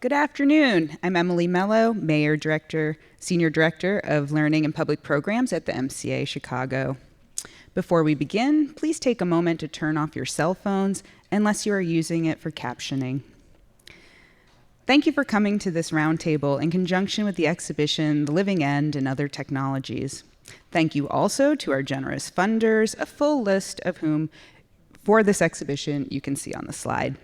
Good afternoon. I'm Emily Mello, Senior Director of Learning and Public Programs at the MCA Chicago. Before we begin, please take a moment to turn off your cell phones unless you are using it for captioning. Thank you for coming to this roundtable in conjunction with the exhibition The Living End and Other Technologies. Thank you also to our generous funders, a full list of whom for this exhibition you can see on the slide.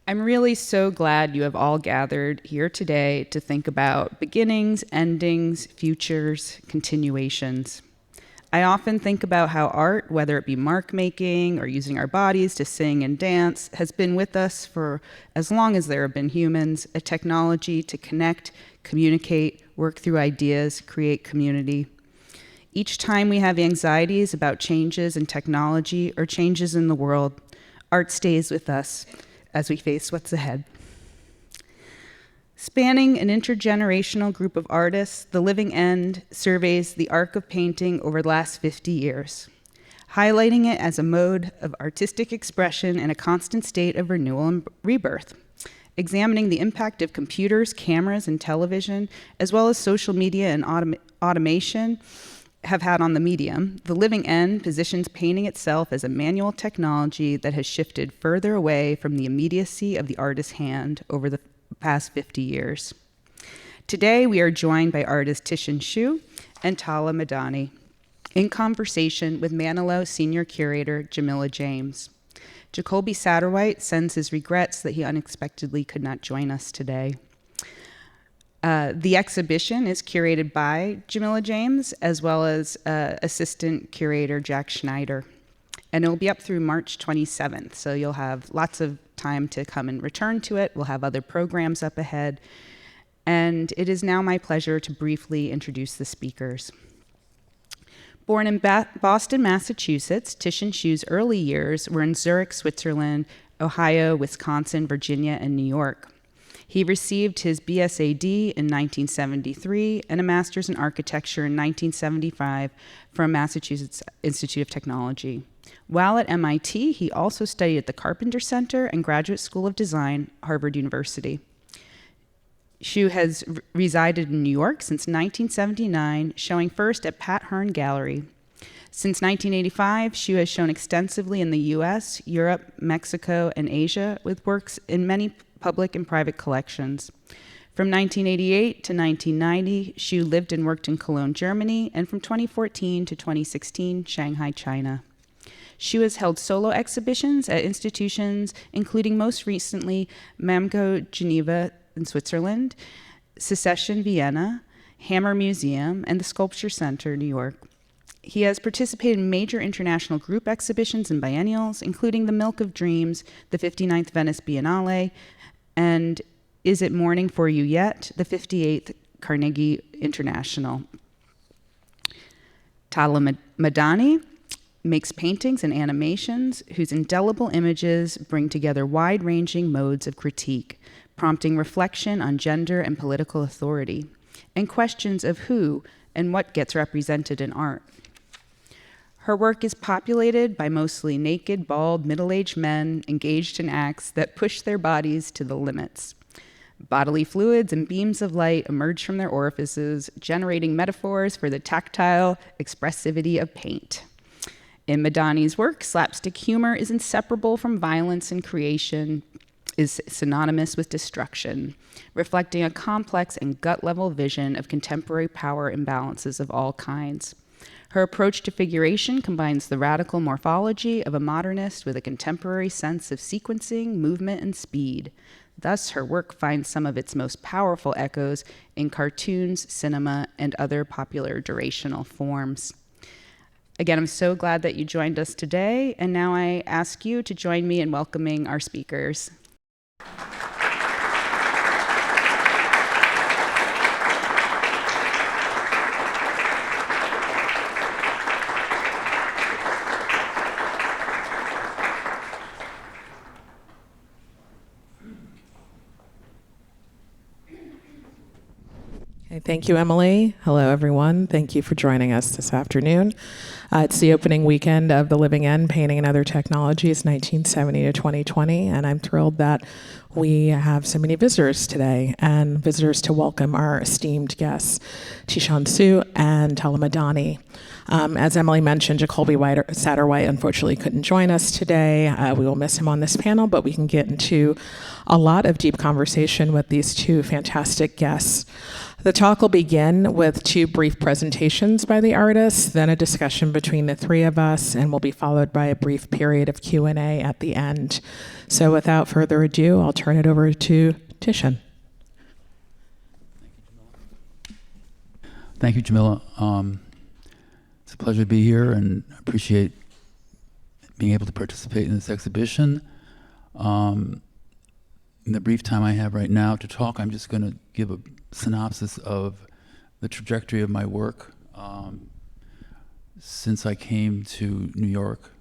I'm really so glad you have all gathered here today to think about beginnings, endings, futures, continuations. I often think about how art, whether it be mark making or using our bodies to sing and dance, has been with us for as long as there have been humans, a technology to connect, communicate, work through ideas, create community. Each time we have anxieties about changes in technology or changes in the world, art stays with us as we face what's ahead. Spanning an intergenerational group of artists, The Living End surveys the arc of painting over the last 50 years, highlighting it as a mode of artistic expression in a constant state of renewal and rebirth, examining the impact of computers, cameras, and television, as well as social media and automation have had on the medium. The Living End positions painting itself as a manual technology that has shifted further away from the immediacy of the artist's hand over the past 50 years. Today, we are joined by artists Titian Xu and Tala Madani in conversation with Manilow Senior Curator Jamila James. Jacoby Satterwhite sends his regrets that he unexpectedly could not join us today. The exhibition is curated by Jamila James, as well as assistant curator Jack Schneider. And it'll be up through March 27th, so you'll have lots of time to come and return to it. We'll have other programs up ahead. And it is now my pleasure to briefly introduce the speakers. Born in Boston, Massachusetts, Titian Xu's early years were in Zurich, Switzerland, Ohio, Wisconsin, Virginia, and New York. He received his BSAD in 1973 and a master's in architecture in 1975 from Massachusetts Institute of Technology. While at MIT, he also studied at the Carpenter Center and Graduate School of Design, Harvard University. Xu has resided in New York since 1979, showing first at Pat Hearn Gallery. Since 1985, Xu has shown extensively in the US, Europe, Mexico, and Asia, with works in many public and private collections. From 1988 to 1990, Xu lived and worked in Cologne, Germany, and from 2014 to 2016, Shanghai, China. Xu has held solo exhibitions at institutions, including most recently MAMCO Geneva in Switzerland, Secession Vienna, Hammer Museum, and the Sculpture Center, New York. He has participated in major international group exhibitions and biennials, including the Milk of Dreams, the 59th Venice Biennale, and Is It Morning for You Yet?, the 58th Carnegie International. Tala Madani makes paintings and animations whose indelible images bring together wide-ranging modes of critique, prompting reflection on gender and political authority, and questions of who and what gets represented in art. Her work is populated by mostly naked, bald, middle-aged men engaged in acts that push their bodies to the limits. Bodily fluids and beams of light emerge from their orifices, generating metaphors for the tactile expressivity of paint. In Madani's work, slapstick humor is inseparable from violence, and creation is synonymous with destruction, reflecting a complex and gut-level vision of contemporary power imbalances of all kinds. Her approach to figuration combines the radical morphology of a modernist with a contemporary sense of sequencing, movement, and speed. Thus, her work finds some of its most powerful echoes in cartoons, cinema, and other popular durational forms. Again, I'm so glad that you joined us today, and now I ask you to join me in welcoming our speakers. Okay, thank you, Emily. Hello, everyone. Thank you for joining us this afternoon. It's the opening weekend of The Living End, Painting and Other Technologies, 1970 to 2020, and I'm thrilled that we have so many visitors today, and visitors to welcome our esteemed guests, Tishan Su and Talamadani. As Emily mentioned, Jacoby Satterwhite unfortunately couldn't join us today. We will miss him on this panel, but we can get into a lot of deep conversation with these two fantastic guests. The talk will begin with two brief presentations by the artists, then a discussion between the three of us, and will be followed by a brief period of Q&A at the end. So without further ado, I'll turn it over to Tishan. Thank you, Jamila. It's a pleasure to be here, and I appreciate being able to participate in this exhibition. In the brief time I have right now to talk, I'm just going to give a synopsis of the trajectory of my work since I came to New York.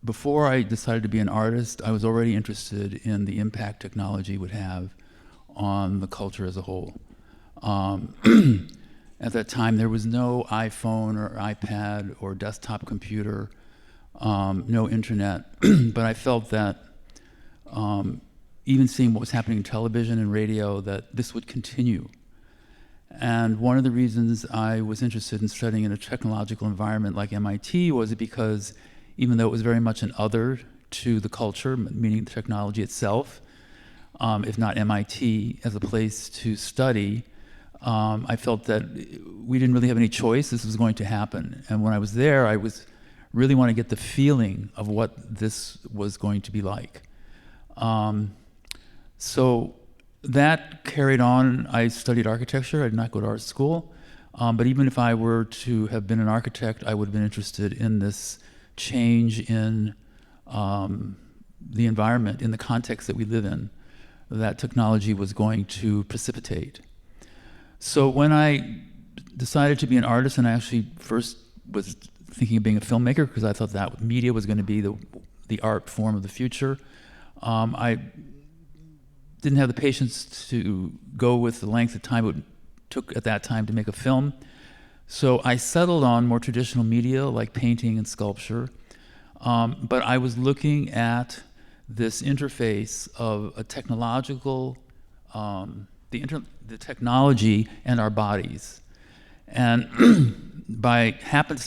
Before I decided to be an artist, I was already interested in the impact technology would have on the culture as a whole. At that time, there was no iPhone or iPad or desktop computer, no internet, but I felt that even seeing what was happening in television and radio, that this would continue. And one of the reasons I was interested in studying in a technological environment like MIT was because even though it was very much an other to the culture, meaning the technology itself, if not MIT as a place to study, I felt that we didn't really have any choice. This was going to happen. And when I was there, I was really want to get the feeling of what this was going to be like. So that carried on. I studied architecture. I did not go to art school. But even if I were to have been an architect, I would have been interested in this change in the environment, in the context that we live in, that technology was going to precipitate. So when I decided to be an artist, and I actually first was thinking of being a filmmaker because I thought that media was going to be the art form of the future, I didn't have the patience to go with the length of time it took at that time to make a film. So I settled on more traditional media like painting and sculpture, but I was looking at this interface of a technological, the technology and our bodies. And by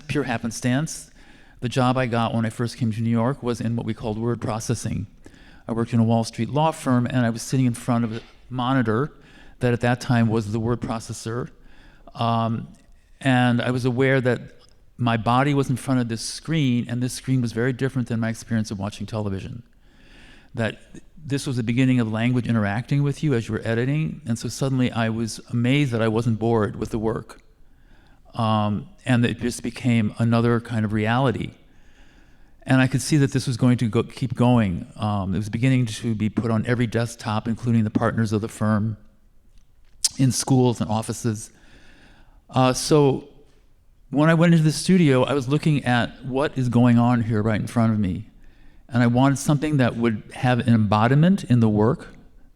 pure happenstance, the job I got when I first came to New York was in what we called word processing. I worked in a Wall Street law firm, and I was sitting in front of a monitor that at that time was the word processor. And I was aware that my body was in front of this screen, and this screen was very different than my experience of watching television. That this was the beginning of language interacting with you as you were editing, and so suddenly I was amazed that I wasn't bored with the work. And it just became another kind of reality. And I could see that this was going to keep going. It was beginning to be put on every desktop, including the partners of the firm, in schools and offices. So when I went into the studio, I was looking at what is going on here right in front of me. And I wanted something that would have an embodiment in the work,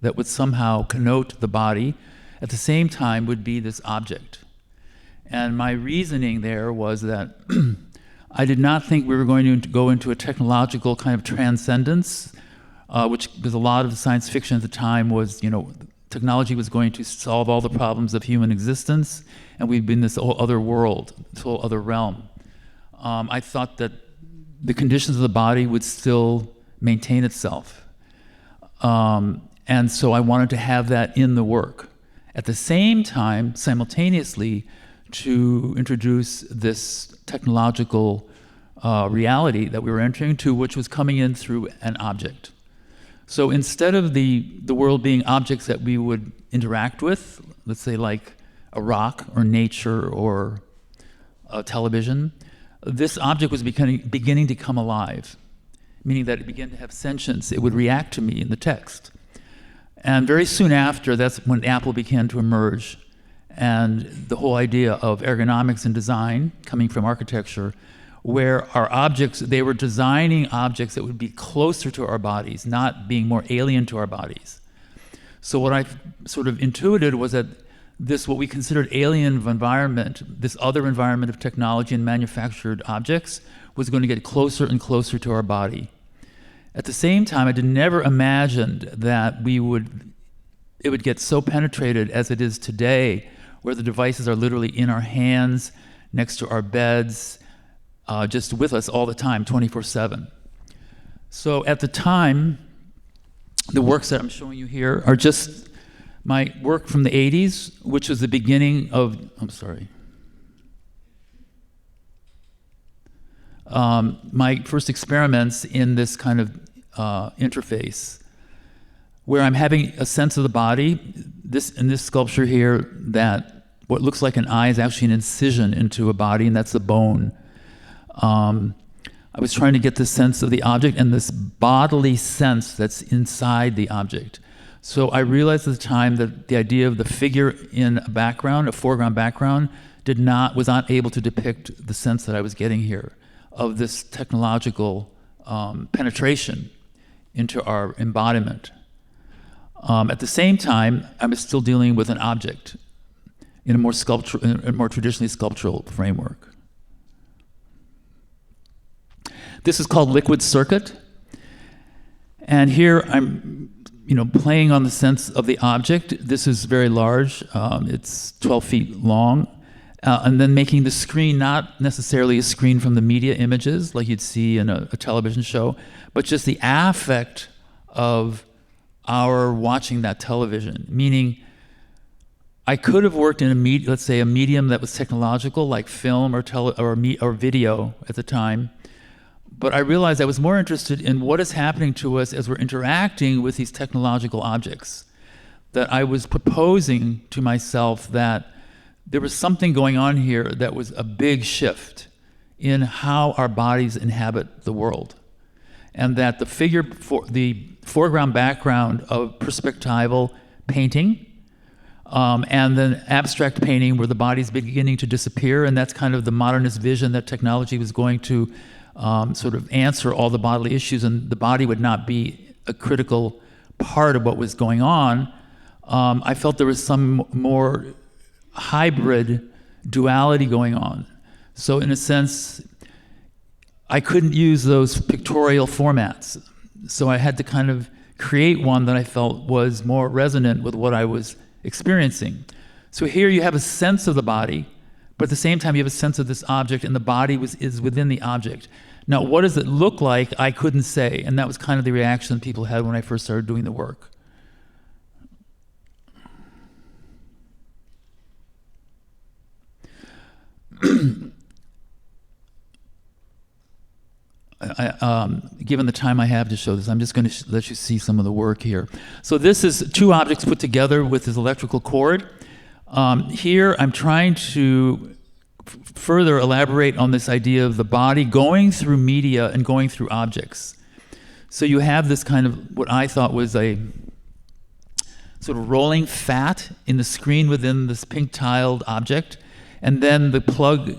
that would somehow connote the body, at the same time would be this object. And my reasoning there was that I did not think we were going to go into a technological kind of transcendence, which was a lot of science fiction at the time was, technology was going to solve all the problems of human existence, and we'd been in this whole other world, this whole other realm. I thought that the conditions of the body would still maintain itself. And so I wanted to have that in the work. At the same time, simultaneously, to introduce this technological reality that we were entering into, which was coming in through an object. So instead of the world being objects that we would interact with, let's say like a rock or nature or a television, this object was beginning to come alive, meaning that it began to have sentience. It would react to me in the text. And very soon after, that's when Apple began to emerge. And the whole idea of ergonomics and design coming from architecture, where our objects, they were designing objects that would be closer to our bodies, not being more alien to our bodies. So what I sort of intuited was that this, what we considered alien environment, this other environment of technology and manufactured objects, was going to get closer and closer to our body. At the same time, I never imagined that it would get so penetrated as it is today, where the devices are literally in our hands, next to our beds, just with us all the time, 24/7. So at the time, the works that I'm showing you here are just my work from the 80s, which was the beginning of, my first experiments in this kind of interface, where I'm having a sense of the body. In this sculpture here, that what looks like an eye is actually an incision into a body, and that's the bone. I was trying to get the sense of the object and this bodily sense that's inside the object. So I realized at the time that the idea of the figure in a background, a foreground background, was not able to depict the sense that I was getting here of this technological penetration into our embodiment. At the same time, I was still dealing with an object in a more traditionally sculptural framework. This is called liquid circuit, and here I'm, playing on the sense of the object. This is very large; it's 12 feet long, and then making the screen not necessarily a screen from the media images like you'd see in a television show, but just the affect of our watching that television. Meaning, I could have worked in let's say a medium that was technological, like film or video at the time. But I realized I was more interested in what is happening to us as we're interacting with these technological objects. That I was proposing to myself that there was something going on here that was a big shift in how our bodies inhabit the world. And that the foreground background of perspectival painting, and then abstract painting where the body's beginning to disappear, and that's kind of the modernist vision that technology was going to sort of answer all the bodily issues, and the body would not be a critical part of what was going on. I felt there was some more hybrid duality going on. So in a sense, I couldn't use those pictorial formats. So I had to kind of create one that I felt was more resonant with what I was experiencing. So here you have a sense of the body, but at the same time you have a sense of this object, and the body is within the object. Now, what does it look like? I couldn't say, and that was kind of the reaction people had when I first started doing the work. Given the time I have to show this, I'm just going to let you see some of the work here. So this is two objects put together with this electrical cord. Here I'm trying to further elaborate on this idea of the body going through media and going through objects. So you have this kind of what I thought was a sort of rolling fat in the screen within this pink tiled object, and then the plug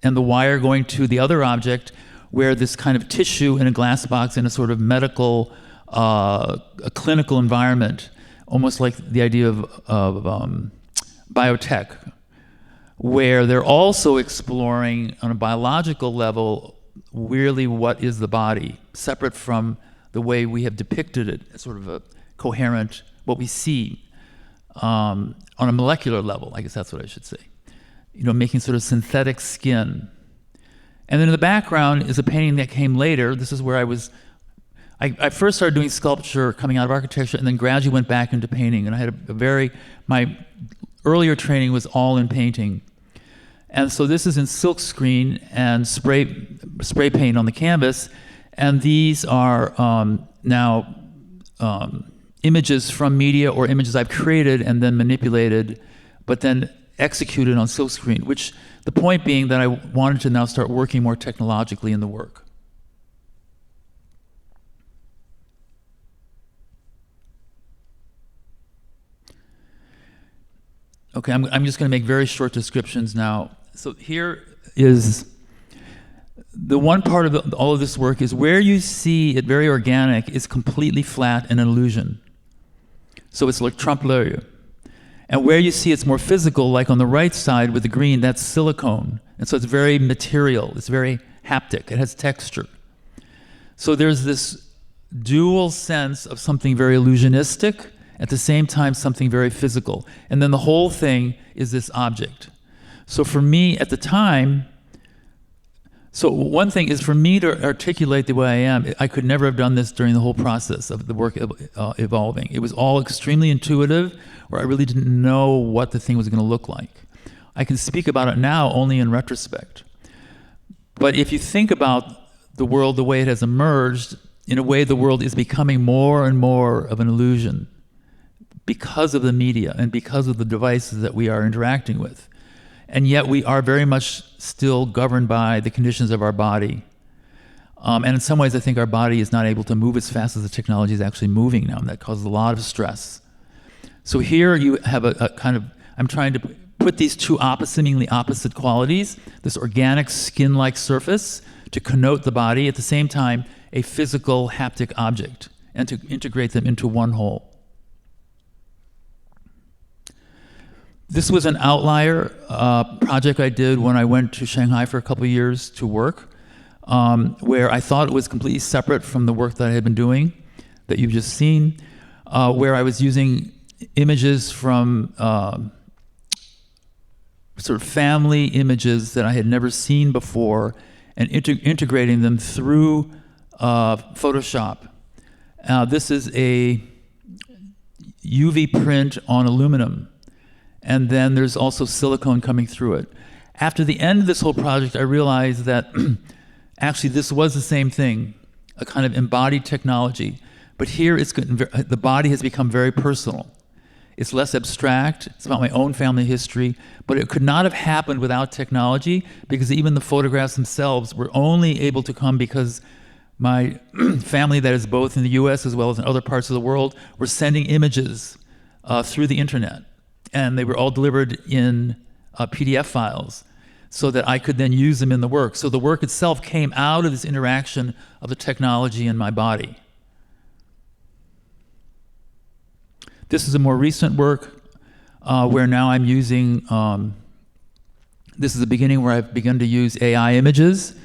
and the wire going to the other object, where this kind of tissue in a glass box in a sort of medical, a clinical environment, almost like the idea of biotech, where they're also exploring on a biological level really what is the body, separate from the way we have depicted it as sort of a coherent, what we see on a molecular level, I guess that's what I should say. Making sort of synthetic skin. And then in the background is a painting that came later. This is where I first started doing sculpture coming out of architecture, and then gradually went back into painting. And I had my earlier training was all in painting. And so this is in silk screen and spray paint on the canvas. And these are now images from media or images I've created and then manipulated, but then executed on silk screen, which the point being that I wanted to now start working more technologically in the work. Okay, I'm just going to make very short descriptions now. So here is the one part of all of this work is where you see it very organic is completely flat and an illusion. So it's like trompe-l'oeil. And where you see it's more physical, like on the right side with the green, that's silicone. And so it's very material, it's very haptic, it has texture. So there's this dual sense of something very illusionistic, at the same time something very physical. And then the whole thing is this object. So for me at the time, so one thing is for me to articulate the way I am, I could never have done this during the whole process of the work evolving. It was all extremely intuitive, where I really didn't know what the thing was going to look like. I can speak about it now only in retrospect. But if you think about the world the way it has emerged, in a way the world is becoming more and more of an illusion because of the media and because of the devices that we are interacting with. And yet we are very much still governed by the conditions of our body. And in some ways, I think our body is not able to move as fast as the technology is actually moving now, and that causes a lot of stress. So here you have a kind of, I'm trying to put these two seemingly opposite qualities, this organic skin-like surface to connote the body, at the same time, a physical haptic object, and to integrate them into one whole. This was an outlier project I did when I went to Shanghai for a couple of years to work, where I thought it was completely separate from the work that I had been doing, that you've just seen, where I was using images from sort of family images that I had never seen before, and integrating them through Photoshop. This is a UV print on aluminum, and then there's also silicone coming through it. After the end of this whole project, I realized that actually this was the same thing, a kind of embodied technology, but here the body has become very personal. It's less abstract, it's about my own family history, but it could not have happened without technology, because even the photographs themselves were only able to come because my family, that is both in the US as well as in other parts of the world, were sending images through the internet. And they were all delivered in PDF files so that I could then use them in the work. So the work itself came out of this interaction of the technology and my body. This is a more recent work where now I'm using, this is the beginning where I've begun to use AI images.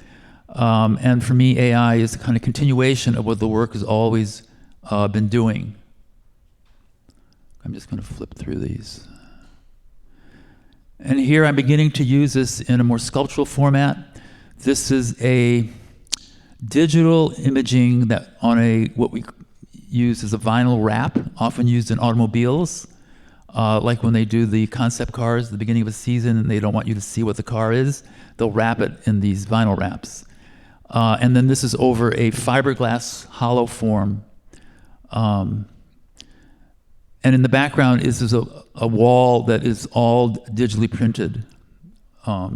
And for me, AI is a kind of continuation of what the work has always been doing. I'm just going to flip through these. And here I'm beginning to use this in a more sculptural format. This is a digital imaging that on what we use as a vinyl wrap, often used in automobiles, like when they do the concept cars at the beginning of a season and they don't want you to see what the car is, they'll wrap it in these vinyl wraps. And then this is over a fiberglass hollow form. And in the background is a wall that is all digitally printed. Yeah.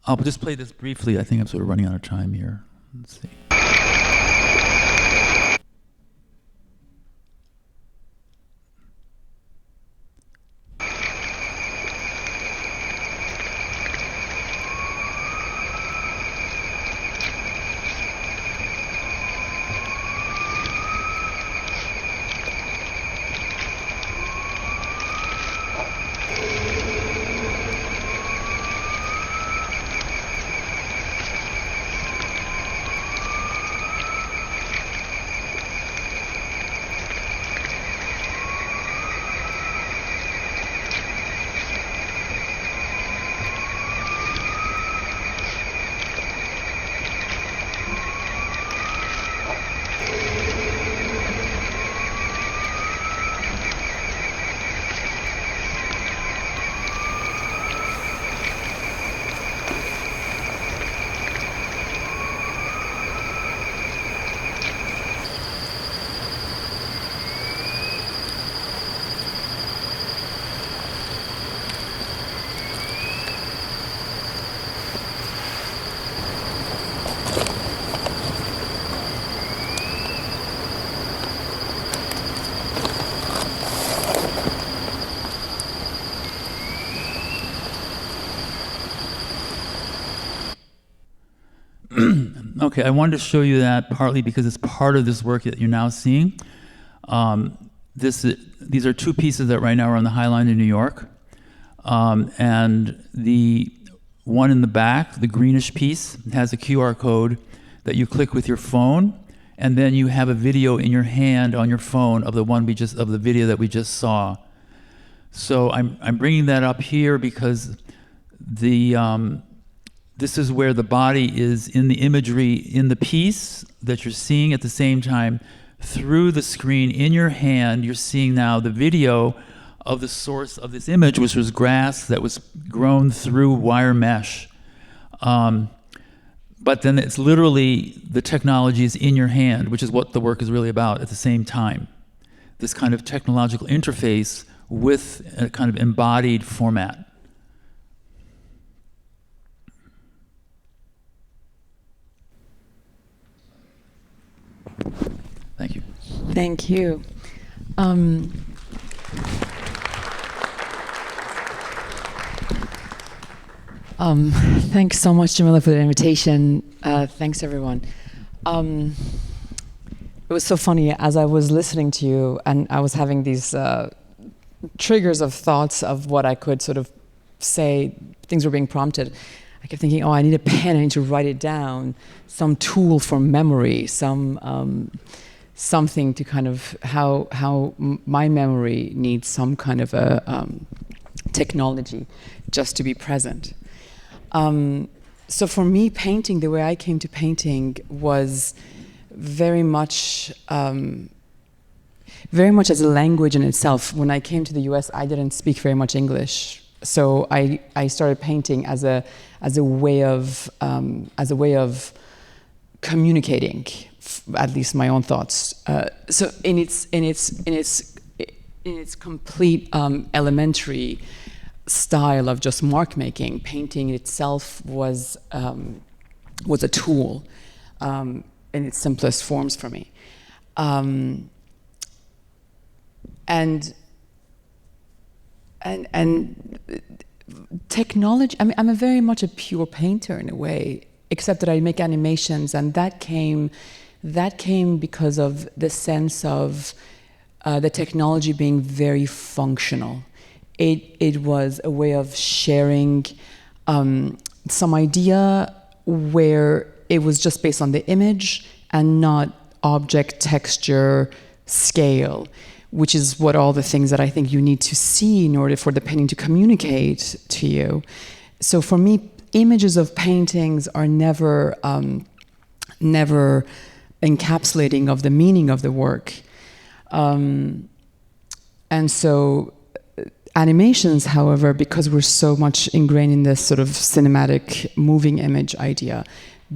I'll just play this briefly. I think I'm sort of running out of time here. Let's see. Okay, I wanted to show you that partly because it's part of this work that you're now seeing. These are two pieces that right now are on the High Line in New York. And the one in the back, the greenish piece, has a QR code that you click with your phone, and then you have a video in your hand on your phone of the video that we just saw. So I'm bringing that up here because this is where the body is in the imagery in the piece that you're seeing at the same time through the screen in your hand. You're seeing now the video of the source of this image, which was grass that was grown through wire mesh. But then it's literally the technology is in your hand, which is what the work is really about at the same time. This kind of technological interface with a kind of embodied format. Thank you. Thank you. Thanks so much, Jamila, for the invitation. Thanks, everyone. It was so funny as I was listening to you, and I was having these triggers of thoughts of what I could sort of say. Things were being prompted. I kept thinking, oh, I need a pen. I need to write it down. Some tool for memory. Something to kind of how my memory needs some kind of a technology just to be present. So for me, painting, the way I came to painting was very much as a language in itself. When I came to the US, I didn't speak very much English, so I started painting as a way of communicating, at least my own thoughts. So in its complete elementary style of just mark making, painting itself was a tool in its simplest forms for me, and technology. I mean, I'm very much a pure painter in a way, except that I make animations, and that came because of the sense of the technology being very functional. It was a way of sharing some idea where it was just based on the image and not object, texture, scale, which is what all the things that I think you need to see in order for the painting to communicate to you. So for me, images of paintings are never encapsulating of the meaning of the work. And so animations, however, because we're so much ingrained in this sort of cinematic moving image idea,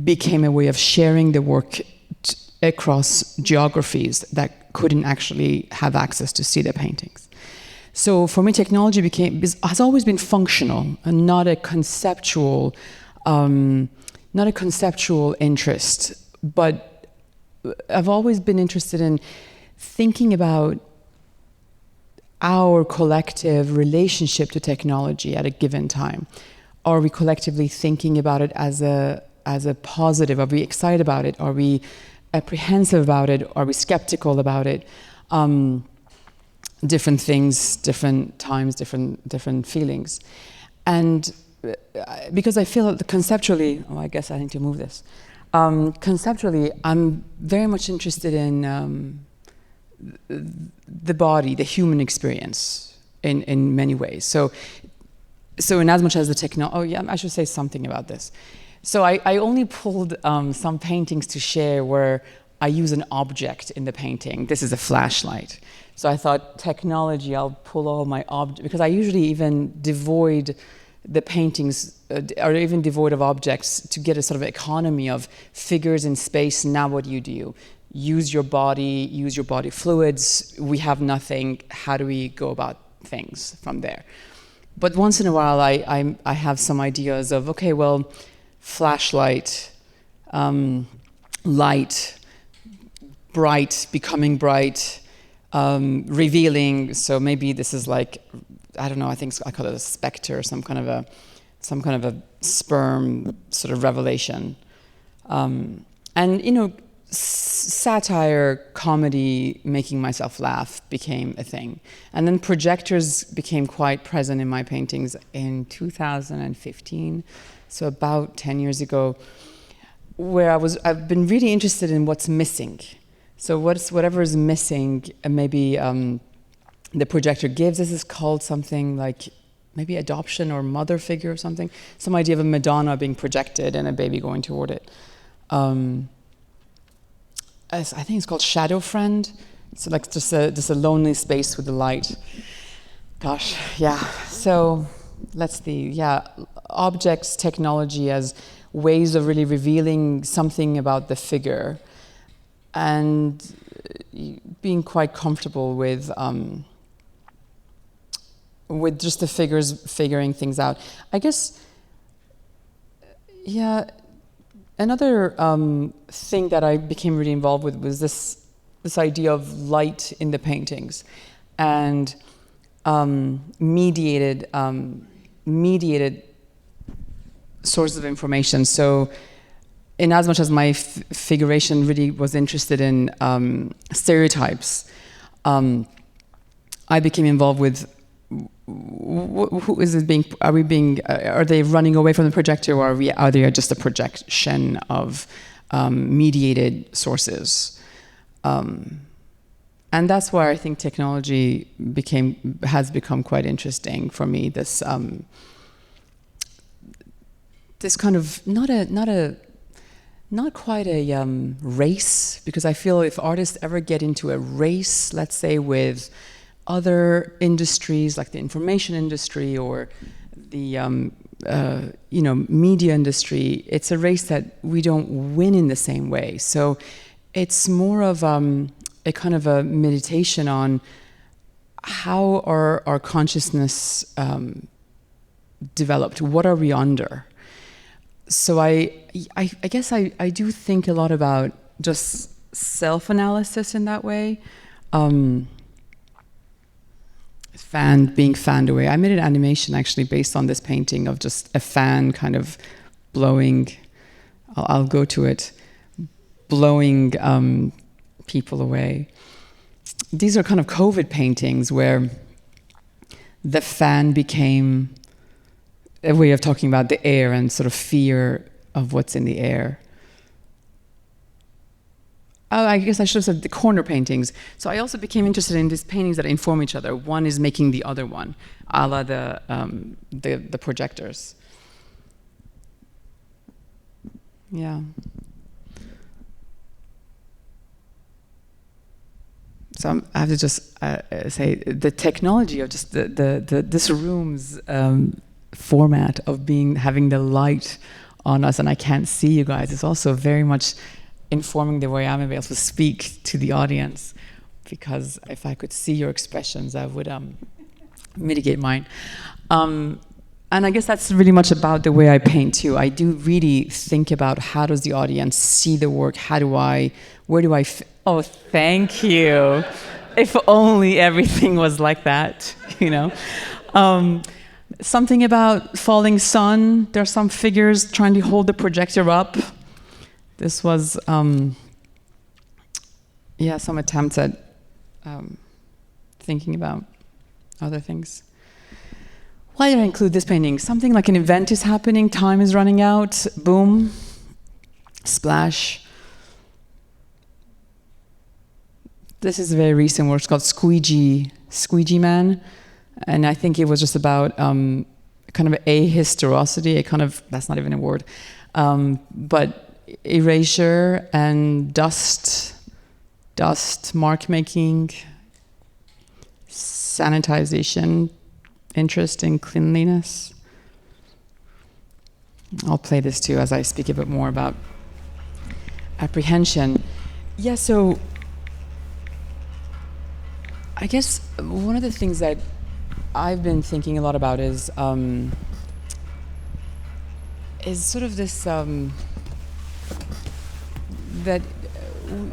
became a way of sharing the work across geographies that couldn't actually have access to see the paintings. So for me, technology has always been functional and not a conceptual interest. But I've always been interested in thinking about our collective relationship to technology at a given time. Are we collectively thinking about it as a positive? Are we excited about it? Are we apprehensive about it? Are we skeptical about it? Different things, different times, different feelings. And because I feel that conceptually, I guess I need to move this. Conceptually, I'm very much interested in the body, the human experience in many ways. So in as much as the technology, I should say something about this. So I only pulled some paintings to share where I use an object in the painting. This is a flashlight. So I thought technology, I'll pull all my objects, because I usually even devoid the paintings, are even devoid of objects to get a sort of economy of figures in space. Now what do? You use your body fluids. We have nothing. How do we go about things from there? But once in a while, I have some ideas of, okay, well, flashlight, light, bright, becoming bright, revealing. So maybe this is like, I don't know, I call it a specter, some kind of a sperm sort of revelation. And satire, comedy, making myself laugh became a thing. And then projectors became quite present in my paintings in 2015, so about 10 years ago, where I've been really interested in what's missing. So whatever is missing, maybe the projector gives. This is called something like maybe adoption or mother figure or something. Some idea of a Madonna being projected and a baby going toward it. I think it's called Shadow Friend. So like just a lonely space with the light. Gosh, yeah. So let's see. Yeah, objects, technology as ways of really revealing something about the figure, and being quite comfortable with just the figures figuring things out. I guess. Yeah. Another thing that I became really involved with was this idea of light in the paintings, and mediated sources of information. So, in as much as my figuration really was interested in stereotypes, I became involved with. Who is it being? Are they running away from the projector, or are they just a projection of mediated sources? And that's why I think technology has become quite interesting for me. This kind of not quite a race, because I feel if artists ever get into a race, let's say with other industries like the information industry or the media industry, it's a race that we don't win in the same way. So it's more of a kind of a meditation on how our consciousness developed. What are we under? So I guess I do think a lot about just self-analysis in that way. Being fanned away. I made an animation actually based on this painting of just a fan kind of blowing, I'll go to it, blowing people away. These are kind of COVID paintings where the fan became a way of talking about the air and sort of fear of what's in the air. Oh, I guess I should have said the corner paintings. So I also became interested in these paintings that inform each other. One is making the other one, a la the projectors. Yeah. So I have to just say the technology of just this room's format of having the light on us, and I can't see you guys, is also very much informing the way I'm able to speak to the audience, because if I could see your expressions, I would mitigate mine. And I guess that's really much about the way I paint too. I do really think about how does the audience see the work? Where do I oh, thank you. If only everything was like that, Something about falling sun. There are some figures trying to hold the projector up. This was, some attempts at thinking about other things. Why did I include this painting? Something like an event is happening, time is running out, boom, splash. This is a very recent work. It's called Squeegee Man. And I think it was just about kind of ahistorosity, that's not even a word, but erasure and dust mark making, sanitization, interest in cleanliness. I'll play this too as I speak a bit more about apprehension. Yeah, so I guess one of the things that I've been thinking a lot about is sort of this that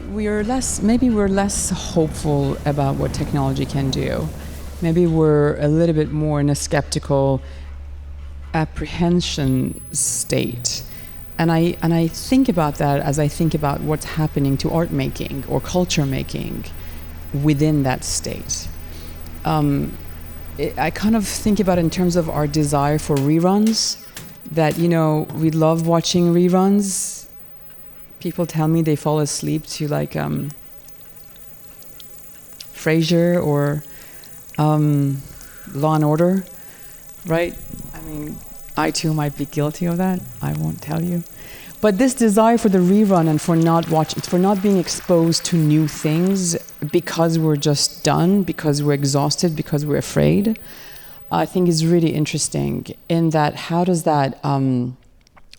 we're less hopeful about what technology can do. Maybe we're a little bit more in a skeptical apprehension state. I think about that as I think about what's happening to art making or culture making within that state. I kind of think about it in terms of our desire for reruns, that, you know, we love watching reruns. People tell me they fall asleep to like Frasier or Law and Order, right? I mean, I too might be guilty of that. I won't tell you. But this desire for the rerun and for not being exposed to new things because we're just done, because we're exhausted, because we're afraid, I think is really interesting. In that, how does that,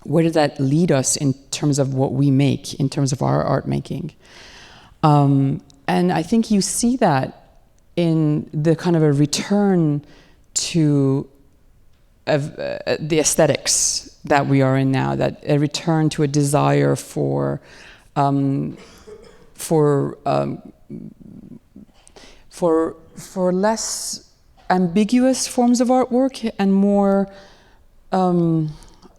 where does that lead us in terms of what we make, in terms of our art making? And I think you see that in the kind of a return to the aesthetics that we are in now, that a return to a desire for less ambiguous forms of artwork and more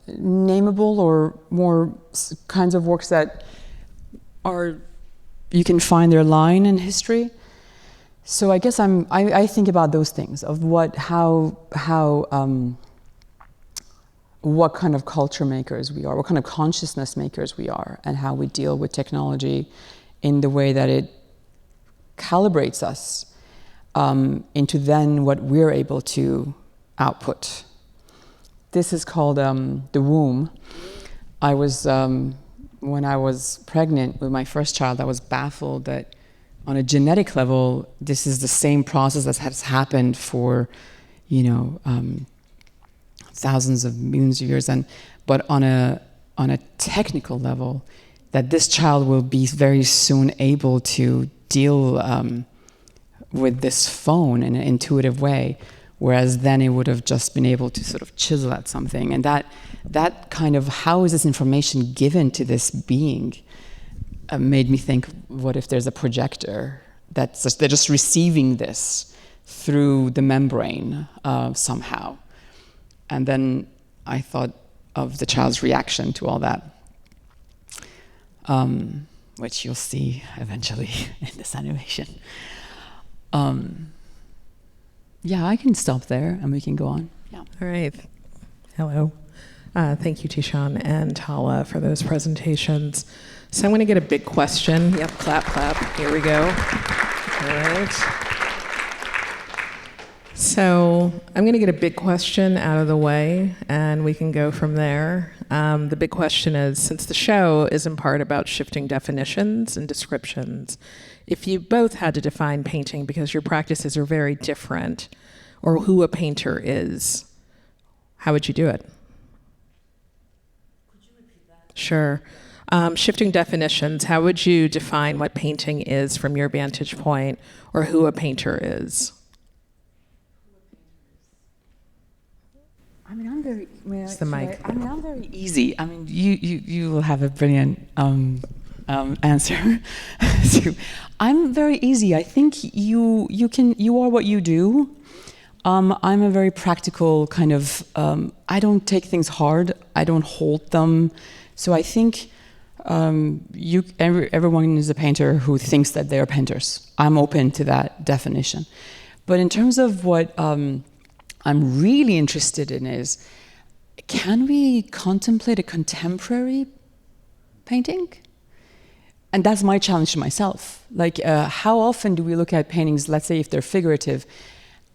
nameable or more kinds of works that are, you can find their line in history. So I guess I think about those things of what kind of culture makers we are, what kind of consciousness makers we are, and how we deal with technology in the way that it calibrates us into then what we're able to output. This is called the womb. I was, when I was pregnant with my first child, I was baffled that on a genetic level, this is the same process that has happened for, you know, thousands of millions of years, but on a technical level, that this child will be very soon able to deal with this phone in an intuitive way, whereas then it would have just been able to sort of chisel at something. And that kind of, how is this information given to this being, made me think, what if there's a projector they're just receiving this through the membrane somehow. And then I thought of the child's reaction to all that, which you'll see eventually in this animation. Yeah, I can stop there and we can go on. Yeah. All right. Hello. Thank you, Tishan and Tala, for those presentations. So I'm going to get a big question. Yep, clap, clap. Here we go. All right. So I'm going to get a big question out of the way, and we can go from there. The big question is, since the show is in part about shifting definitions and descriptions, if you both had to define painting because your practices are very different, or who a painter is, how would you do it? Could you repeat that? Sure. Shifting definitions, how would you define what painting is from your vantage point, or who a painter is? I mean, I'm very. It's the mic. I'm very easy. I mean, you will have a brilliant answer. So, I'm very easy. I think you are what you do. I'm a very practical kind of. I don't take things hard. I don't hold them. So I think everyone is a painter who thinks that they are painters. I'm open to that definition. But in terms of what I'm really interested in is, can we contemplate a contemporary painting? And that's my challenge to myself. Like, how often do we look at paintings, let's say if they're figurative,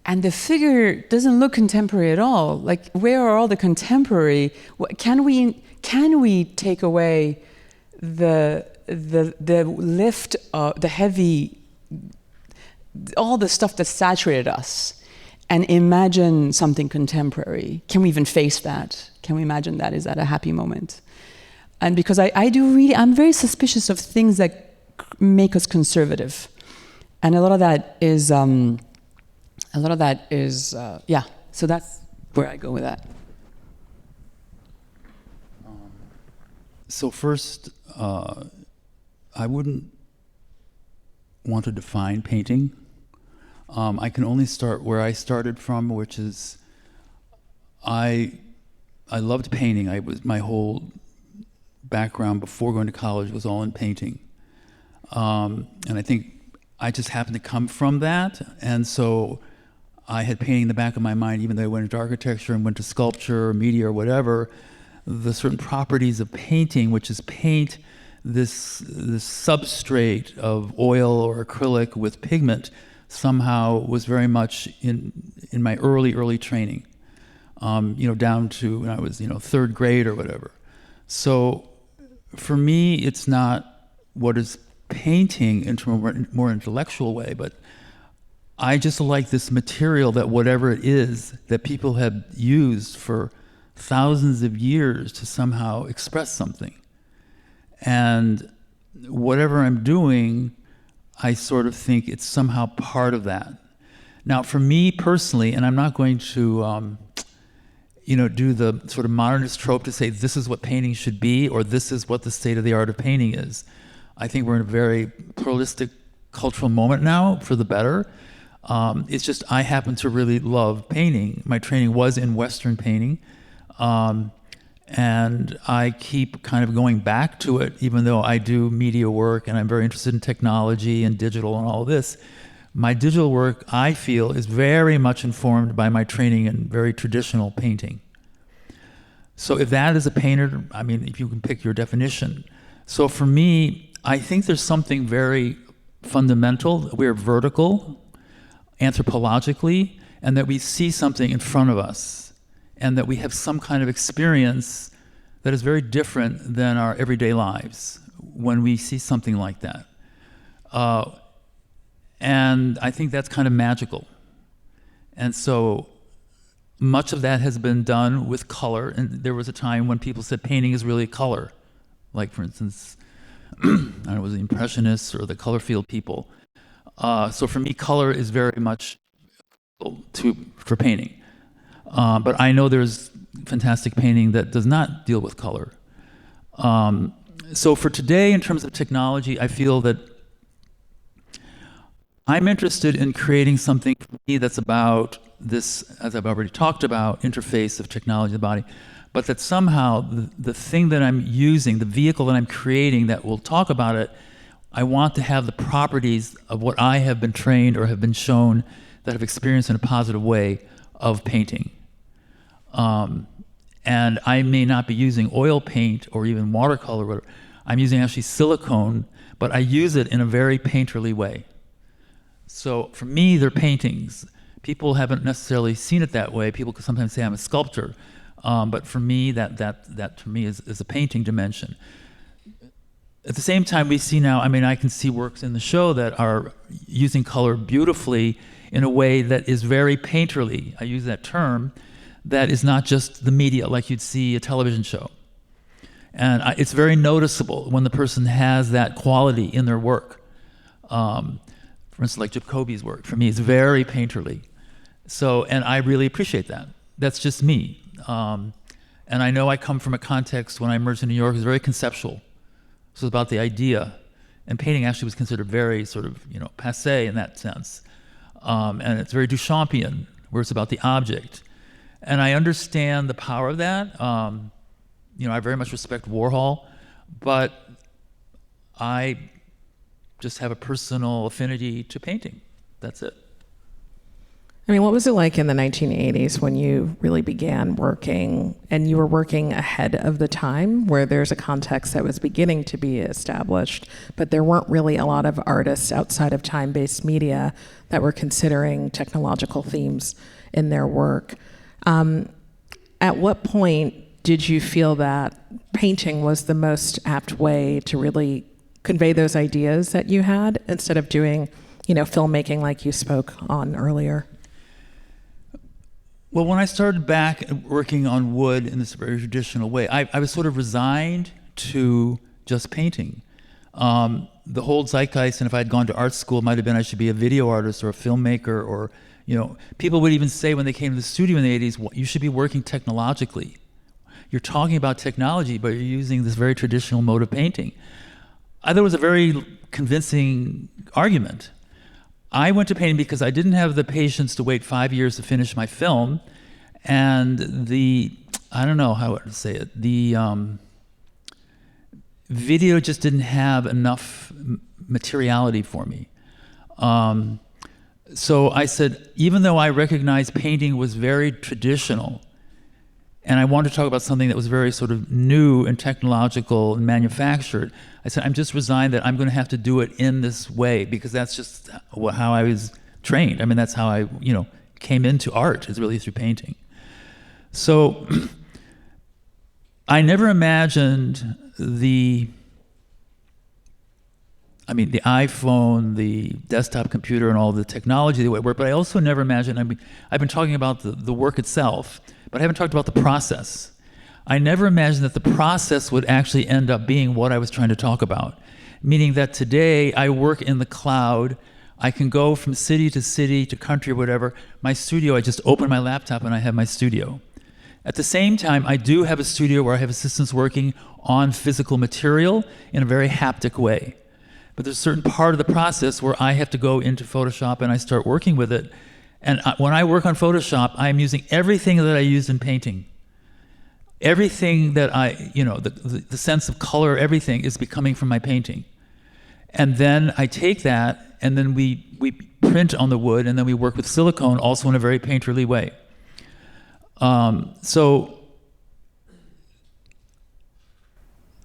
and the figure doesn't look contemporary at all? Like, where are all the contemporary? Can we take away the lift, the heavy, all the stuff that saturated us, and imagine something contemporary? Can we even face that? Can we imagine that? Is that a happy moment? And because I'm very suspicious of things that make us conservative. And a lot of that is, yeah. So that's where I go with that. So first, I wouldn't want to define painting. I can only start where I started from, which is I loved painting. My whole background before going to college was all in painting. And I think I just happened to come from that. And so I had painting in the back of my mind, even though I went into architecture and went to sculpture or media or whatever, the certain properties of painting, which is paint this substrate of oil or acrylic with pigment, somehow was very much in my early training, down to when I was, third grade or whatever. So for me, it's not what is painting into a more intellectual way, but I just like this material that whatever it is that people have used for thousands of years to somehow express something. And whatever I'm doing, I sort of think it's somehow part of that. Now, for me personally, and I'm not going to, do the sort of modernist trope to say this is what painting should be or this is what the state of the art of painting is. I think we're in a very pluralistic cultural moment now, for the better. It's just I happen to really love painting. My training was in Western painting, and I keep kind of going back to it, even though I do media work and I'm very interested in technology and digital and all this. My digital work, I feel, is very much informed by my training in very traditional painting. So if that is a painter, I mean, if you can pick your definition. So for me, I think there's something very fundamental. We're vertical, anthropologically, and that we see something in front of us, and that we have some kind of experience that is very different than our everyday lives when we see something like that. And I think that's kind of magical. And so much of that has been done with color, and there was a time when people said painting is really color. Like, for instance, I don't know, it was the Impressionists or the color field people. So for me, color is very much for painting. But I know there's fantastic painting that does not deal with color. So for today, in terms of technology, I feel that I'm interested in creating something for me that's about this, as I've already talked about, interface of technology and the body, but that somehow the thing that I'm using, the vehicle that I'm creating that will talk about it, I want to have the properties of what I have been trained or have been shown that have experienced in a positive way of painting. And I may not be using oil paint or even watercolor, or whatever. I'm using actually silicone, but I use it in a very painterly way. So for me, they're paintings. People haven't necessarily seen it that way. People could sometimes say I'm a sculptor, but for me, that to me is a painting dimension. At the same time, we see now, I mean, I can see works in the show that are using color beautifully in a way that is very painterly. I use that term. That is not just the media like you'd see a television show. And it's very noticeable when the person has that quality in their work. For instance, like Jacoby's work, for me, is very painterly. So, and I really appreciate that. That's just me. And I know I come from a context when I emerged in New York, it was very conceptual. So it's about the idea. And painting actually was considered very sort of, passé in that sense. And it's very Duchampian, where it's about the object. And I understand the power of that. I very much respect Warhol, but I just have a personal affinity to painting. That's it. I mean, what was it like in the 1980s when you really began working, and you were working ahead of the time where there's a context that was beginning to be established, but there weren't really a lot of artists outside of time-based media that were considering technological themes in their work. At what point did you feel that painting was the most apt way to really convey those ideas that you had instead of doing, filmmaking like you spoke on earlier? Well, when I started back working on wood in this very traditional way, I was sort of resigned to just painting. The whole zeitgeist, and if I had gone to art school, it might have been I should be a video artist or a filmmaker, or people would even say when they came to the studio in the 80s, well, you should be working technologically. You're talking about technology, but you're using this very traditional mode of painting. I thought it was a very convincing argument. I went to painting because I didn't have the patience to wait 5 years to finish my film, and I don't know how to say it, video just didn't have enough materiality for me. So I said, even though I recognized painting was very traditional, and I wanted to talk about something that was very sort of new and technological and manufactured, I said, I'm just resigned that I'm going to have to do it in this way, because that's just how I was trained. I mean, that's how I, came into art, is really through painting. So I never imagined the iPhone, the desktop computer, and all the technology that would work, but I also never imagined, I've been talking about the work itself, but I haven't talked about the process. I never imagined that the process would actually end up being what I was trying to talk about, meaning that today I work in the cloud. I can go from city to country or whatever. My studio, I just open my laptop and I have my studio. At the same time, I do have a studio where I have assistants working on physical material in a very haptic way. But there's a certain part of the process where I have to go into Photoshop and I start working with it. And when I work on Photoshop, I'm using everything that I used in painting. Everything that the sense of color, everything is becoming from my painting. And then I take that and then we print on the wood, and then we work with silicone also in a very painterly way. So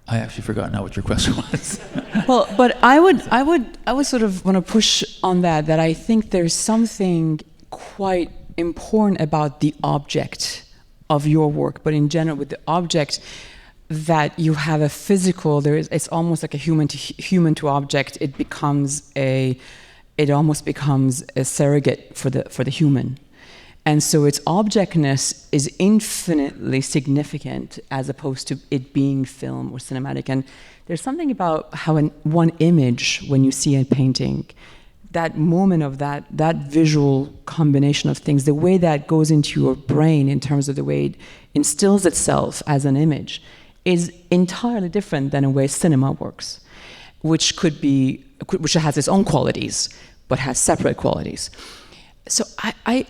I actually forgot now what your question was. Well, but I would sort of want to push on that I think there's something quite important about the object of your work, but in general with the object, that you have a physical, it's almost like a human to object. It almost becomes a surrogate for the human. And so its objectness is infinitely significant as opposed to it being film or cinematic. And there's something about how one image, when you see a painting, that moment of that visual combination of things, the way that goes into your brain in terms of the way it instills itself as an image, is entirely different than the way cinema works, which has its own qualities, but has separate qualities. So I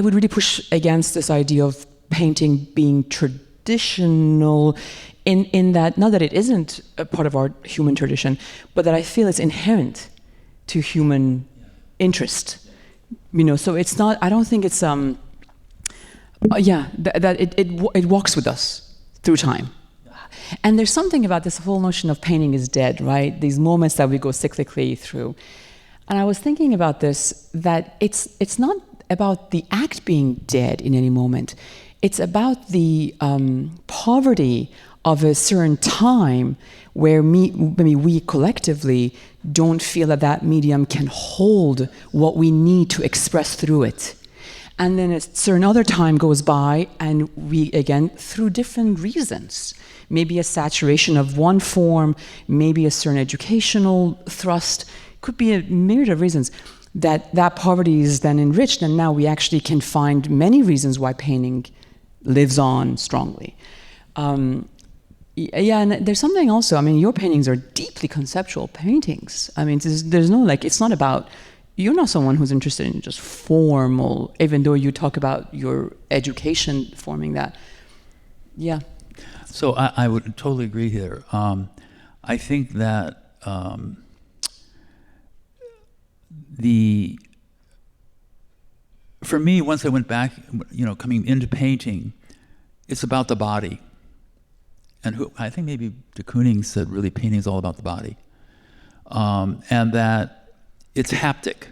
would really push against this idea of painting being traditional in that, not that it isn't a part of our human tradition, but that I feel it's inherent to human interest. So it's not, I don't think it's, that it walks with us through time. And there's something about this whole notion of painting is dead, right? These moments that we go cyclically through. And I was thinking about this, that it's not about the act being dead in any moment. It's about the poverty of a certain time where maybe we collectively don't feel that medium can hold what we need to express through it. And then a certain other time goes by and we, again, through different reasons, maybe a saturation of one form, maybe a certain educational thrust, could be a myriad of reasons, that poverty is then enriched, and now we actually can find many reasons why painting lives on strongly. And there's something also, your paintings are deeply conceptual paintings. There's no, it's not about, you're not someone who's interested in just formal, even though you talk about your education forming that. Yeah. So I would totally agree here. I think that for me, once I went back, coming into painting, it's about the body. And I think maybe de Kooning said really painting is all about the body. And that it's haptic,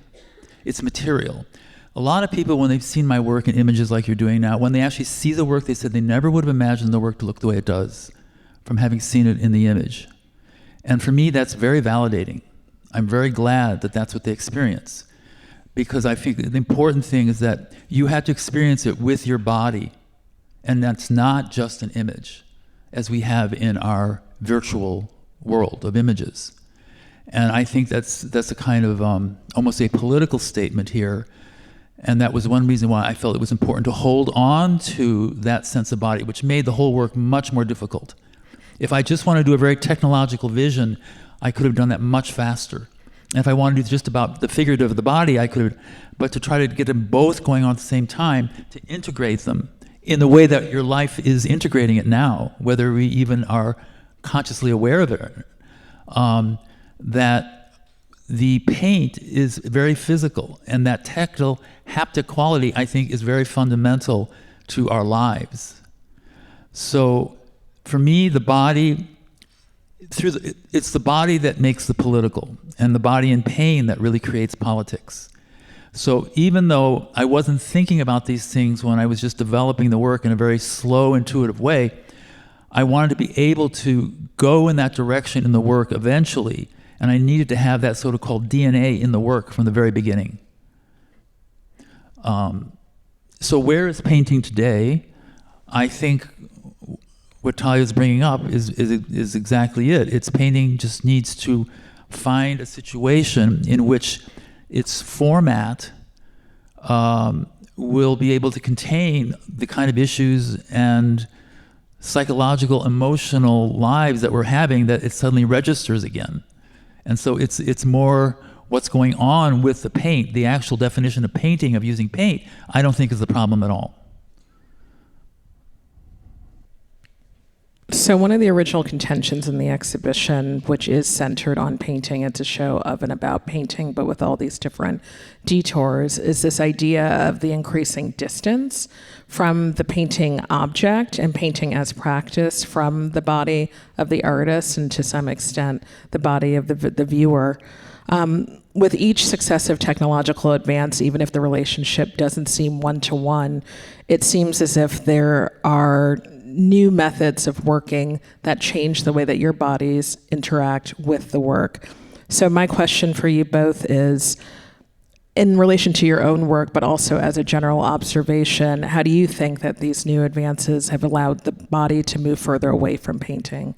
it's material. A lot of people, when they've seen my work in images like you're doing now, when they actually see the work, they said they never would have imagined the work to look the way it does from having seen it in the image. And for me, that's very validating. I'm very glad that that's what they experience, because I think the important thing is that you had to experience it with your body, and that's not just an image, as we have in our virtual world of images. And I think that's a kind of almost a political statement here, and that was one reason why I felt it was important to hold on to that sense of body, which made the whole work much more difficult. If I just wanted to do a very technological vision, I could have done that much faster. And if I wanted to do just about the figurative of the body, I could have, but to try to get them both going on at the same time, to integrate them in the way that your life is integrating it now, whether we even are consciously aware of it, that the paint is very physical, and that tactile, haptic quality, I think, is very fundamental to our lives. So, for me, the body, it's the body that makes the political, and the body in pain that really creates politics. So even though I wasn't thinking about these things when I was just developing the work in a very slow, intuitive way, I wanted to be able to go in that direction in the work eventually, and I needed to have that so-called DNA in the work from the very beginning. So where is painting today? I think what Talia is bringing up is exactly it. It's painting just needs to find a situation in which its format will be able to contain the kind of issues and psychological, emotional lives that we're having, that it suddenly registers again. And so it's more what's going on with the paint. The actual definition of painting, of using paint, I don't think is the problem at all. So one of the original contentions in the exhibition, which is centered on painting, it's a show of and about painting, but with all these different detours, is this idea of the increasing distance from the painting object and painting as practice from the body of the artist and to some extent the body of the viewer. With each successive technological advance, even if the relationship doesn't seem one-to-one, it seems as if there are new methods of working that change the way that your bodies interact with the work. So my question for you both is, in relation to your own work, but also as a general observation, how do you think that these new advances have allowed the body to move further away from painting?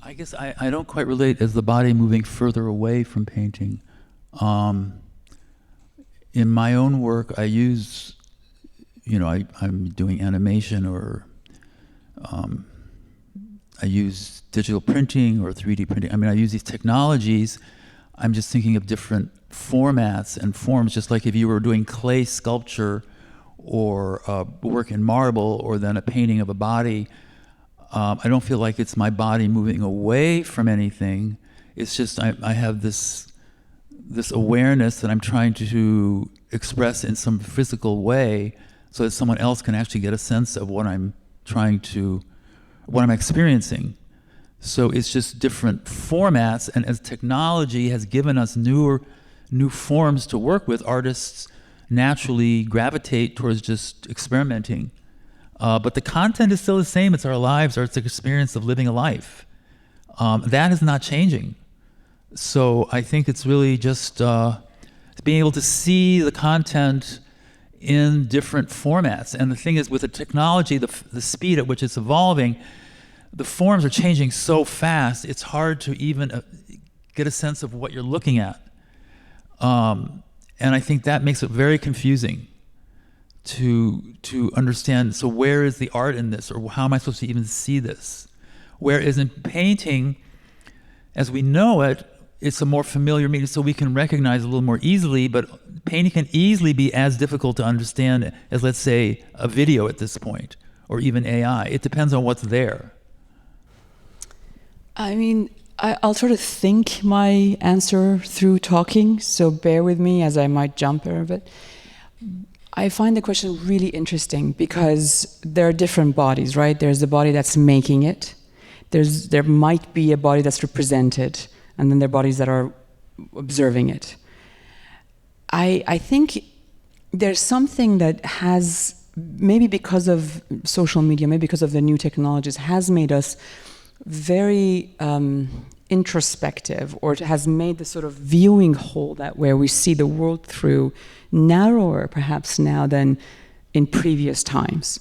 I guess I don't quite relate as the body moving further away from painting. In my own work, I use, I'm doing animation, or I use digital printing or 3D printing. I mean, I use these technologies. I'm just thinking of different formats and forms, just like if you were doing clay sculpture or work in marble, or then a painting of a body. I don't feel like it's my body moving away from anything. It's just I have this awareness that I'm trying to express in some physical way, so that someone else can actually get a sense of what I'm experiencing. So it's just different formats, and as technology has given us new forms to work with, artists naturally gravitate towards just experimenting. But the content is still the same. It's our lives, or it's the experience of living a life. That is not changing. So I think it's really just being able to see the content in different formats. And the thing is, with the technology, the speed at which it's evolving, the forms are changing so fast, it's hard to even get a sense of what you're looking at. And I think that makes it very confusing to understand, so where is the art in this, or how am I supposed to even see this? Whereas in painting, as we know it, it's a more familiar medium, so we can recognize a little more easily, but painting can easily be as difficult to understand as, let's say, a video at this point, or even AI. It depends on what's there. I mean, I'll try to think my answer through talking, so bear with me as I might jump a bit. I find the question really interesting because there are different bodies, right? There's the body that's making it. There might be a body that's represented, and then there are bodies that are observing it. I think there's something that has, maybe because of social media, maybe because of the new technologies, has made us very introspective, or it has made the sort of viewing hole that where we see the world through narrower perhaps now than in previous times.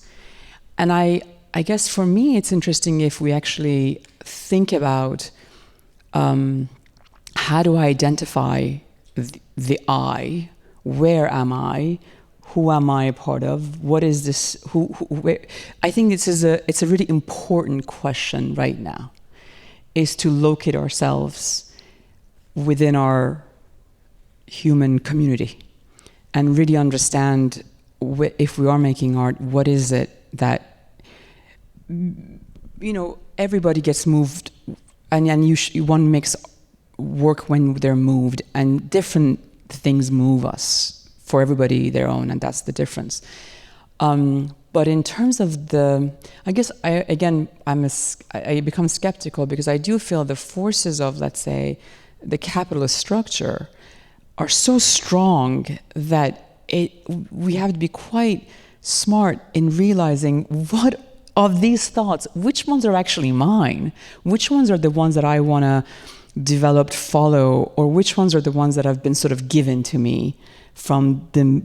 And I guess for me it's interesting if we actually think about how do I identify the I, where am I, who am I a part of, what is this, where? I think it's a really important question right now, is to locate ourselves within our human community and really understand if we are making art, what is it that, everybody gets moved, and one makes work when they're moved, and different things move us, for everybody their own, and that's the difference. But in terms of I guess I become skeptical, because I do feel the forces of, let's say, the capitalist structure are so strong that we have to be quite smart in realizing what of these thoughts, which ones are actually mine, which ones are the ones that I want to develop, follow, or which ones are the ones that have been sort of given to me from the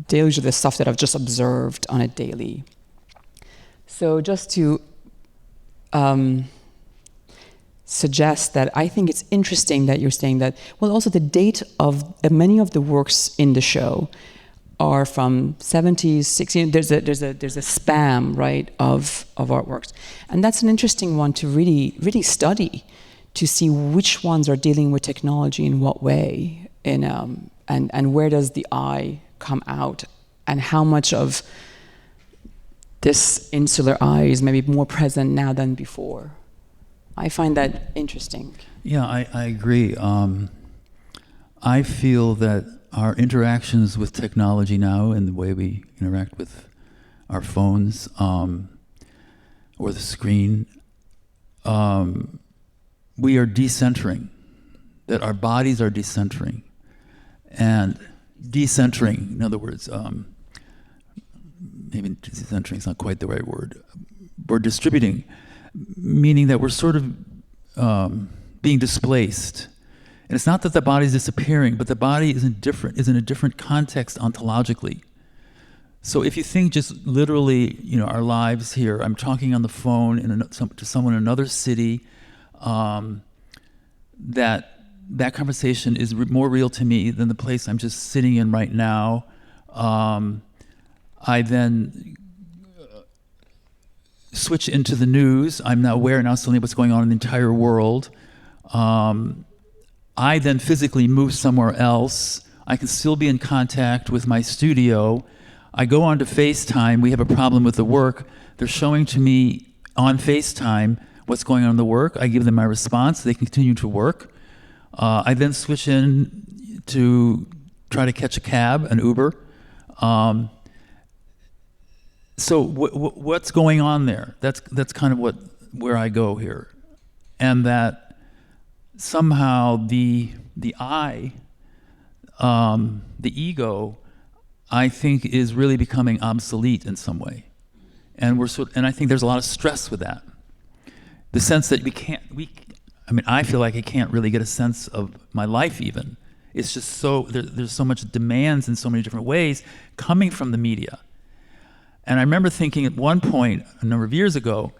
deluge of the stuff that I've just observed on a daily. So just to suggest that I think it's interesting that you're saying that, well, also the date of many of the works in the show are from 70s, 60s. There's a spam, right, of artworks. And that's an interesting one to really study, to see which ones are dealing with technology in what way, and where does the eye come out, and how much of this insular eye is maybe more present now than before. I find that interesting. Yeah, I agree. I feel that our interactions with technology now, and the way we interact with our phones or the screen, we are decentering, that our bodies are decentering. And decentering, in other words, maybe decentering is not quite the right word. We're distributing, meaning that we're sort of being displaced. And it's not that the body is disappearing, but the body is in a different context ontologically. So if you think just literally, our lives here, I'm talking on the phone to someone in another city, that conversation is more real to me than the place I'm just sitting in right now. I then switch into the news. I'm now aware now suddenly what's going on in the entire world. I then physically move somewhere else. I can still be in contact with my studio. I go on to FaceTime. We have a problem with the work. They're showing to me on FaceTime what's going on in the work. I give them my response. They continue to work. I then switch in to try to catch a cab, an Uber. So what's going on there? That's kind of where I go here, and that somehow the I, the ego, I think is really becoming obsolete in some way, and I think there's a lot of stress with that. The sense that I feel like I can't really get a sense of my life even. It's just there's so much demands in so many different ways coming from the media. And I remember thinking at one point, a number of years ago,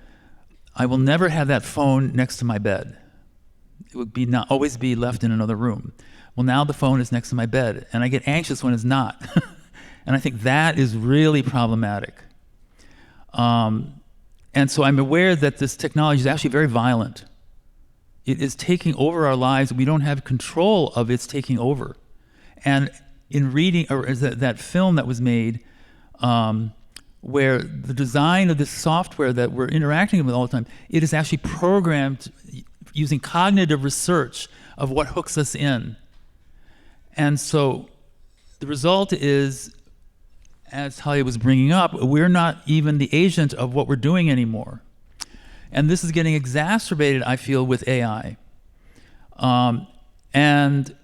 I will never have that phone next to my bed. It would always be left in another room. Well, now the phone is next to my bed, and I get anxious when it's not. And I think that is really problematic. And so I'm aware that this technology is actually very violent. It is taking over our lives. We don't have control of its taking over. And in reading, or that film that was made, where the design of this software that we're interacting with all the time, it is actually programmed using cognitive research of what hooks us in. And so the result is, as Talia was bringing up, we're not even the agent of what we're doing anymore. And this is getting exacerbated, I feel, with AI. And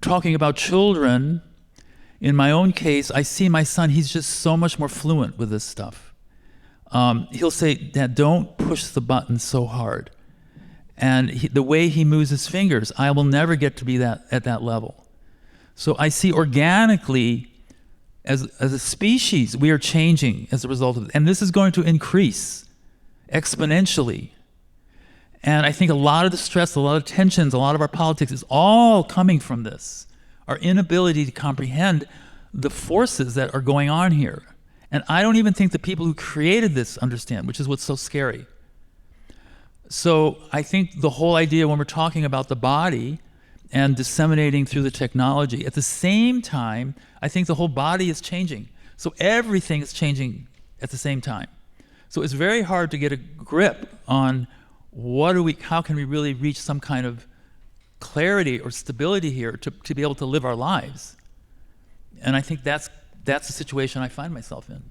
talking about children, in my own case, I see my son, he's just so much more fluent with this stuff. He'll say, "Dad, don't push the button so hard." And the way he moves his fingers, I will never get to be at that level. So I see organically, as a species, we are changing as a result of it. And this is going to increase exponentially. And I think a lot of the stress, a lot of tensions, a lot of our politics is all coming from this. Our inability to comprehend the forces that are going on here. And I don't even think the people who created this understand, which is what's so scary. So I think the whole idea when we're talking about the body and disseminating through the technology, at the same time, I think the whole body is changing. So everything is changing at the same time. So it's very hard to get a grip on how can we really reach some kind of clarity or stability here to be able to live our lives. And I think that's the situation I find myself in.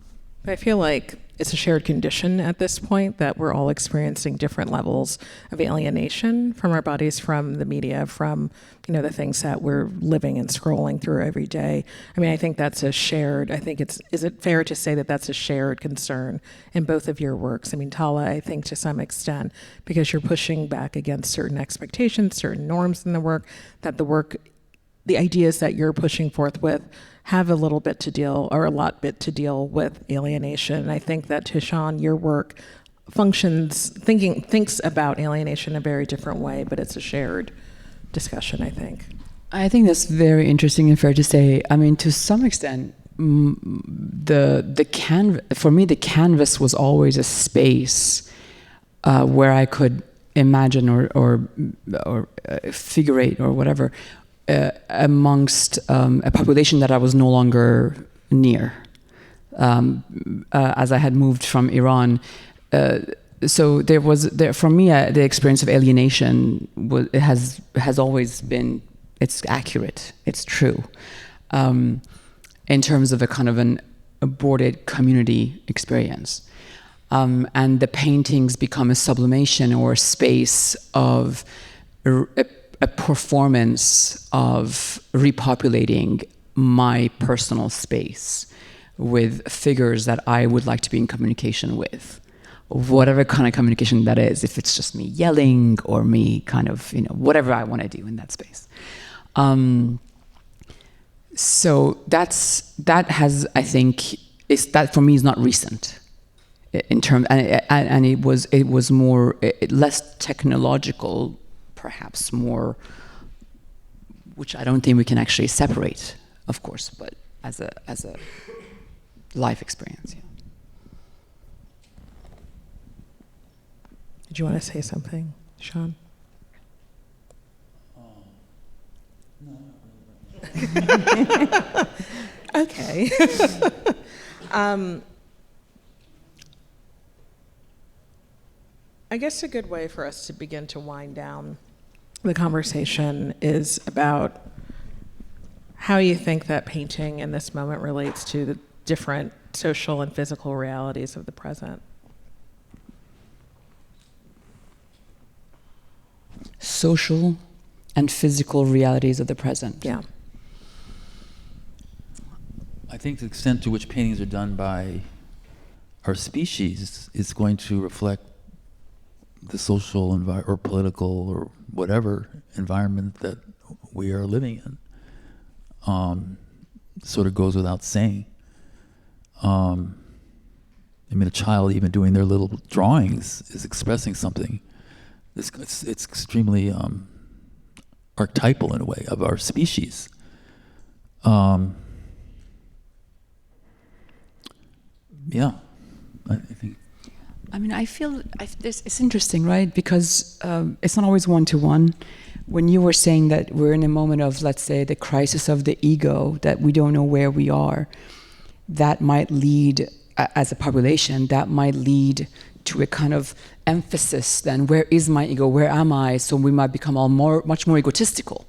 I feel like it's a shared condition at this point that we're all experiencing different levels of alienation from our bodies, from the media, from, the things that we're living and scrolling through every day. I mean, I think that's a shared, is it fair to say that that's a shared concern in both of your works? I mean, Tala, I think to some extent, because you're pushing back against certain expectations, certain norms in the work, the ideas that you're pushing forth with have a lot bit to deal with alienation. And I think that, Tishan, your work thinks about alienation in a very different way, but it's a shared discussion, I think. I think that's very interesting and fair to say. I mean, to some extent, for me, the canvas was always a space where I could imagine or figurate or whatever amongst a population that I was no longer near, as I had moved from Iran. So for me, the experience of alienation has always been, it's accurate, it's true, in terms of a kind of an aborted community experience. And the paintings become a sublimation or a space of a performance of repopulating my personal space with figures that I would like to be in communication with, whatever kind of communication that is, if it's just me yelling or me kind of, whatever I want to do in that space. So that for me is not recent in terms, and it was more less technological, perhaps more, which I don't think we can actually separate, of course, but as a life experience. Yeah. Did you want to say something, Sean? No, not really. Okay. I guess a good way for us to begin to wind down the conversation is about how you think that painting in this moment relates to the different social and physical realities of the present. Social and physical realities of the present. Yeah. I think the extent to which paintings are done by our species is going to reflect the social or political or whatever environment that we are living in. Sort of goes without saying. I mean, a child even doing their little drawings is expressing something. It's extremely archetypal in a way of our species. Yeah, I think. I mean, I feel it's interesting, right? Because it's not always one-to-one. When you were saying that we're in a moment of, let's say, the crisis of the ego, that we don't know where we are, that might lead, as a population, that might lead to a kind of emphasis then, where is my ego, where am I? So we might become much more egotistical,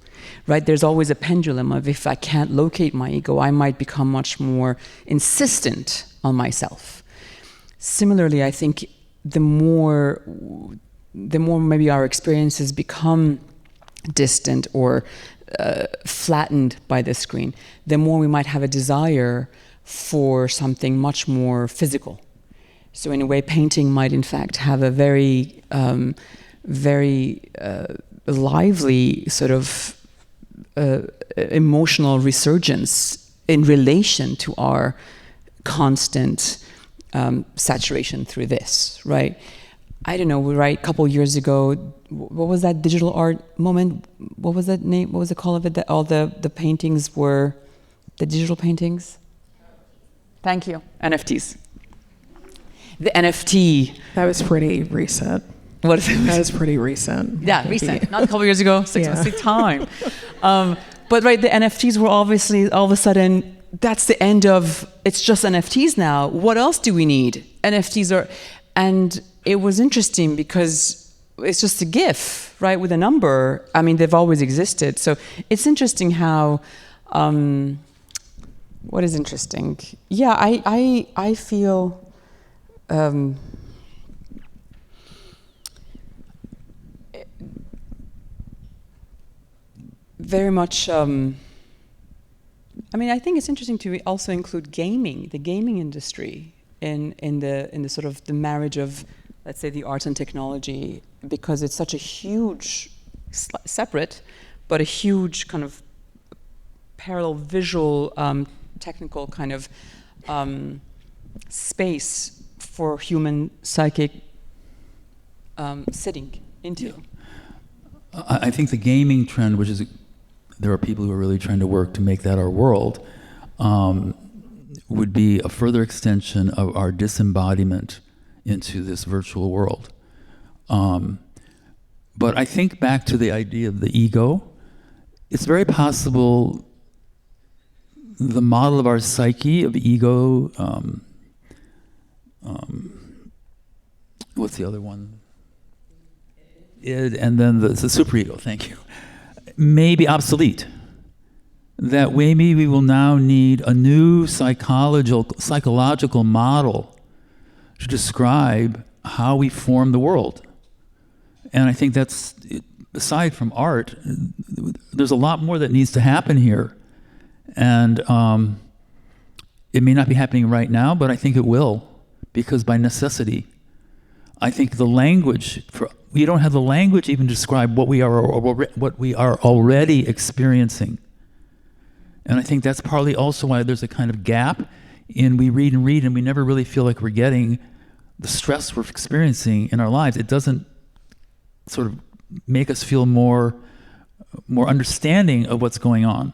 right? There's always a pendulum of, if I can't locate my ego, I might become much more insistent on myself. Similarly, I think the more maybe our experiences become distant or flattened by the screen, the more we might have a desire for something much more physical. So in a way, painting might in fact have a very lively sort of emotional resurgence in relation to our constant saturation through this, right? I don't know, right, a couple years ago, what was that digital art moment? What was that name? What was the call of it? That all the paintings were the digital paintings? Thank you. NFTs. The NFT. That was pretty recent. What is it? That is pretty recent. Yeah, recent. Not a couple years ago, 6 months, time. But right, the NFTs were obviously all of a sudden, that's the end of, it's just NFTs now. What else do we need? NFTs are, and it was interesting because it's just a GIF, right, with a number. I mean, they've always existed. So it's interesting how, what is interesting? Yeah, I feel, very much, I mean, I think it's interesting to also include gaming, the gaming industry, in the sort of the marriage of, let's say, the arts and technology, because it's such a huge, separate, but a huge kind of parallel visual, technical kind of space for human psychic sitting into. I think the gaming trend, which is, there are people who are really trying to work to make that our world, would be a further extension of our disembodiment into this virtual world. But I think back to the idea of the ego. It's very possible the model of our psyche, of ego, what's the other one? Id, and then the superego, thank you, may be obsolete. That maybe we will now need a new psychological model to describe how we form the world. And I think that's, aside from art, there's a lot more that needs to happen here. And it may not be happening right now, but I think it will, because by necessity. I think the language, we don't have the language even to describe what we are already experiencing. And I think that's partly also why there's a kind of gap in we read and we never really feel like we're getting the stress we're experiencing in our lives. It doesn't sort of make us feel more understanding of what's going on.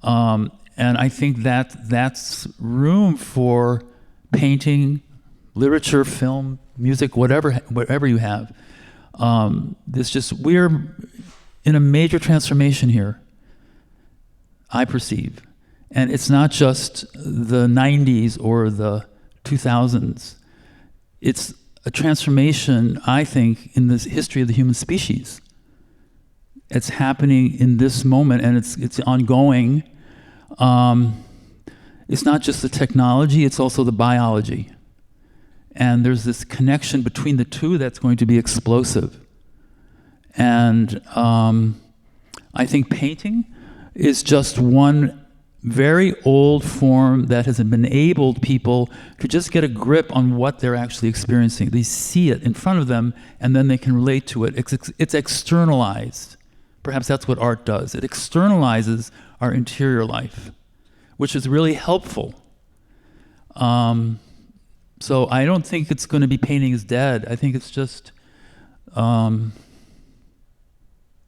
And I think that's room for painting, literature, film, music, whatever you have. We're in a major transformation here, I perceive. And it's not just the 90s or the 2000s. It's a transformation, I think, in the history of the human species. It's happening in this moment, and it's ongoing. It's not just the technology, it's also the biology. And there's this connection between the two that's going to be explosive. And I think painting is just one very old form that has enabled people to just get a grip on what they're actually experiencing. They see it in front of them, and then they can relate to it. It's externalized. Perhaps that's what art does. It externalizes our interior life, which is really helpful. So I don't think it's going to be painting is dead. I think it's just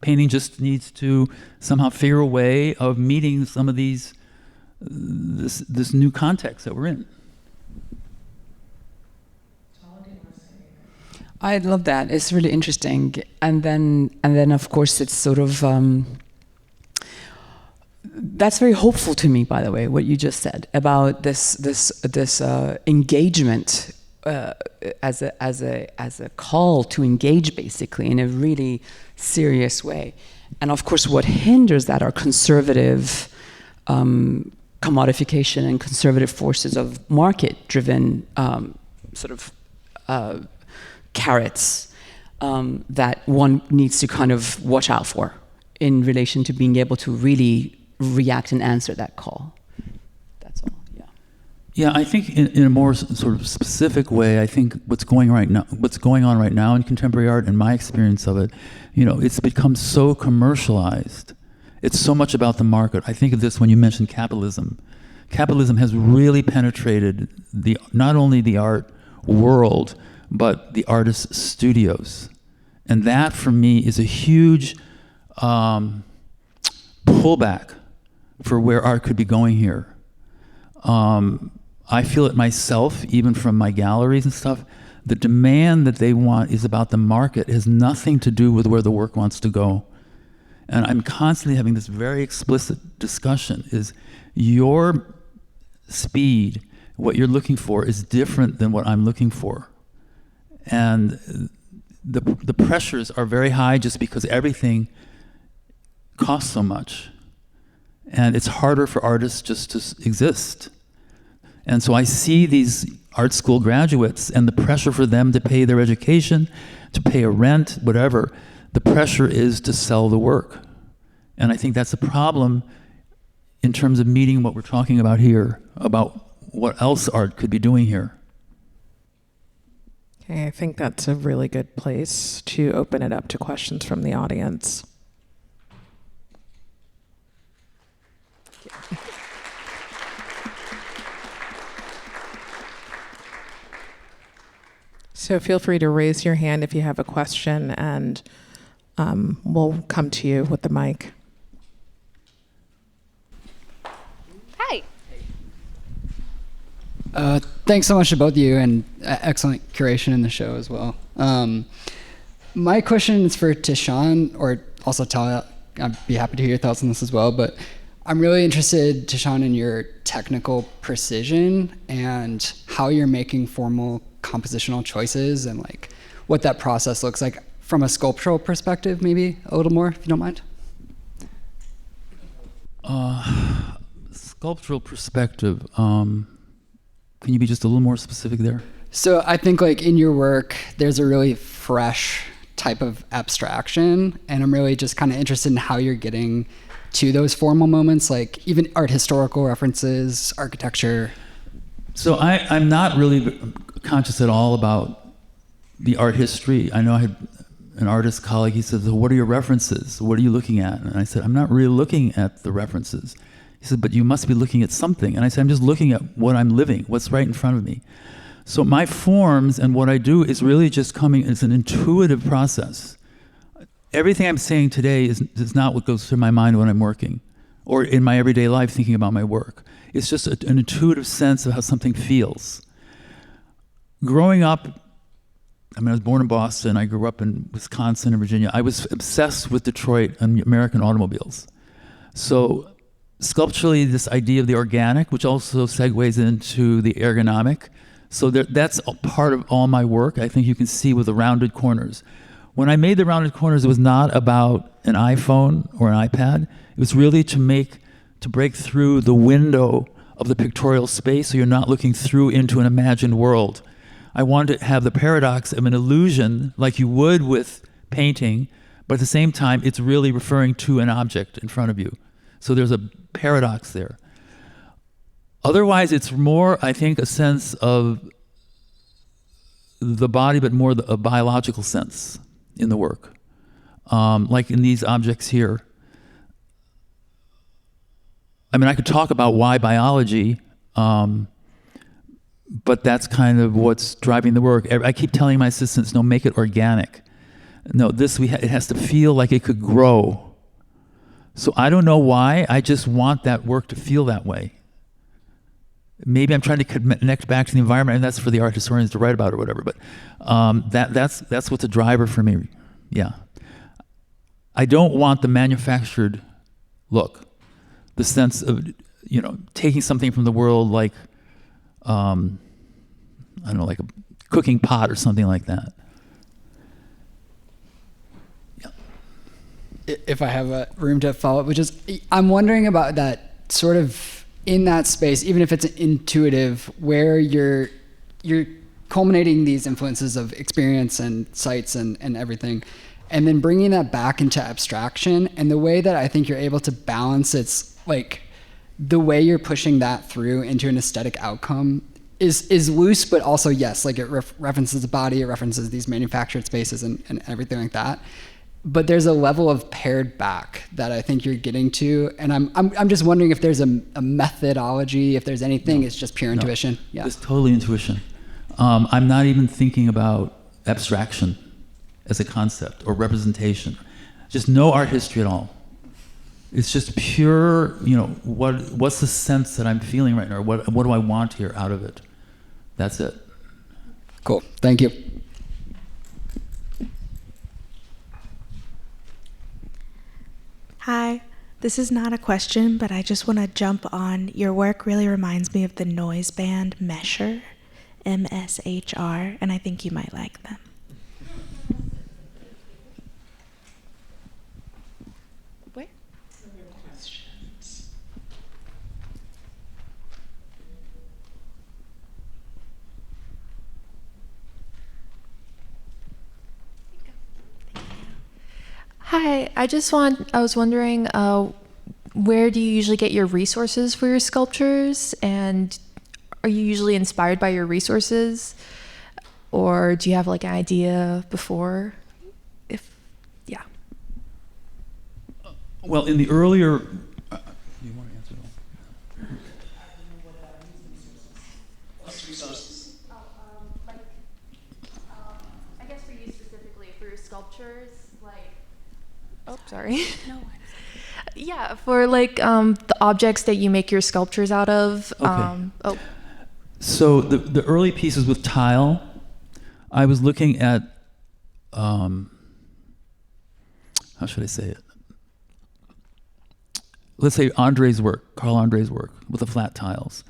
painting just needs to somehow figure a way of meeting some of this new context that we're in. I love that. It's really interesting. And then of course it's sort of that's very hopeful to me, by the way, what you just said about this engagement as a call to engage, basically, in a really serious way. And of course, what hinders that are conservative commodification and conservative forces of market-driven sort of carrots that one needs to kind of watch out for in relation to being able to really react and answer that call. That's all. Yeah. Yeah, I think in a more sort of specific way, I think what's going on right now in contemporary art, and my experience of it, it's become so commercialized. It's so much about the market. I think of this when you mentioned capitalism. Capitalism has really penetrated not only the art world, but the artists' studios. And that, for me, is a huge pullback for where art could be going here. I feel it myself, even from my galleries and stuff, The demand that they want is about the market. It has nothing to do with where the work wants to go. And I'm constantly having this very explicit discussion, is your speed, what you're looking for, is different than what I'm looking for. And the pressures are very high just because everything costs so much. And it's harder for artists just to exist. And so I see these art school graduates and the pressure for them to pay their education, to pay a rent, whatever. The pressure is to sell the work. And I think that's a problem in terms of meeting what we're talking about here, about what else art could be doing here. Okay, I think that's a really good place to open it up to questions from the audience. So feel free to raise your hand if you have a question, and we'll come to you with the mic. Hi. Thanks so much to both of you, and excellent curation in the show as well. My question is for Tishan, or also Talia. I'd be happy to hear your thoughts on this as well, but I'm really interested, Tishan, in your technical precision and how you're making formal compositional choices, and like what that process looks like from a sculptural perspective, maybe a little more, if you don't mind. Sculptural perspective, can you be just a little more specific there? So I think like in your work, there's a really fresh type of abstraction, and I'm really just kind of interested in how you're getting to those formal moments, like even art historical references, architecture. So I'm not really conscious at all about the art history. I know I had an artist colleague, he said, "What are your references? What are you looking at?" And I said, "I'm not really looking at the references." He said, "But you must be looking at something." And I said, "I'm just looking at what I'm living, what's right in front of me." So my forms and what I do is really just coming, it's an intuitive process. Everything I'm saying today is not what goes through my mind when I'm working or in my everyday life thinking about my work. It's just an intuitive sense of how something feels. Growing up, I was born in Boston. I grew up in Wisconsin and Virginia. I was obsessed with Detroit and American automobiles. So sculpturally, this idea of the organic, which also segues into the ergonomic. So that's a part of all my work. I think you can see with the rounded corners. When I made the rounded corners, it was not about an iPhone or an iPad. It was really to break through the window of the pictorial space so you're not looking through into an imagined world. I wanted to have the paradox of an illusion like you would with painting, but at the same time, it's really referring to an object in front of you. So there's a paradox there. Otherwise, it's more, I think, a sense of the body, but more a biological sense in the work. Like in these objects here. I could talk about why biology, but that's kind of what's driving the work. I keep telling my assistants, no, make it organic. No, it has to feel like it could grow. So I don't know why, I just want that work to feel that way. Maybe I'm trying to connect back to the environment, and that's for the art historians to write about or whatever, but that's what's a driver for me, yeah. I don't want the manufactured look, the sense of, taking something from the world like, like a cooking pot or something like that. Yeah. If I have a room to follow up, which is, I'm wondering about that sort of in that space, even if it's intuitive, where you're culminating these influences of experience and sights and everything, and then bringing that back into abstraction, and the way that I think you're able to balance it's like the way you're pushing that through into an aesthetic outcome is loose, but also, yes, like it references the body, it references these manufactured spaces and everything like that. But there's a level of pared back that I think you're getting to, and I'm just wondering if there's a methodology, if there's anything. No, it's just pure intuition. Yeah, it's totally intuition. I'm not even thinking about abstraction as a concept or representation. Just no art history at all. It's just pure. What's the sense that I'm feeling right now? What do I want here out of it? That's it. Cool. Thank you. Hi, this is not a question, but I just want to jump on. Your work really reminds me of the noise band Mesher, MSHR, and I think you might like them. Where? Hi, I was wondering, where do you usually get your resources for your sculptures? And are you usually inspired by your resources? Or do you have like an idea before? Yeah. Well, in the earlier, do you want to answer that? I guess for you specifically, for your sculptures, oh, sorry. No. Yeah, for the objects that you make your sculptures out of. Okay. So the early pieces with tile, I was looking at, how should I say it? Let's say Carl Andre's work with the flat tiles.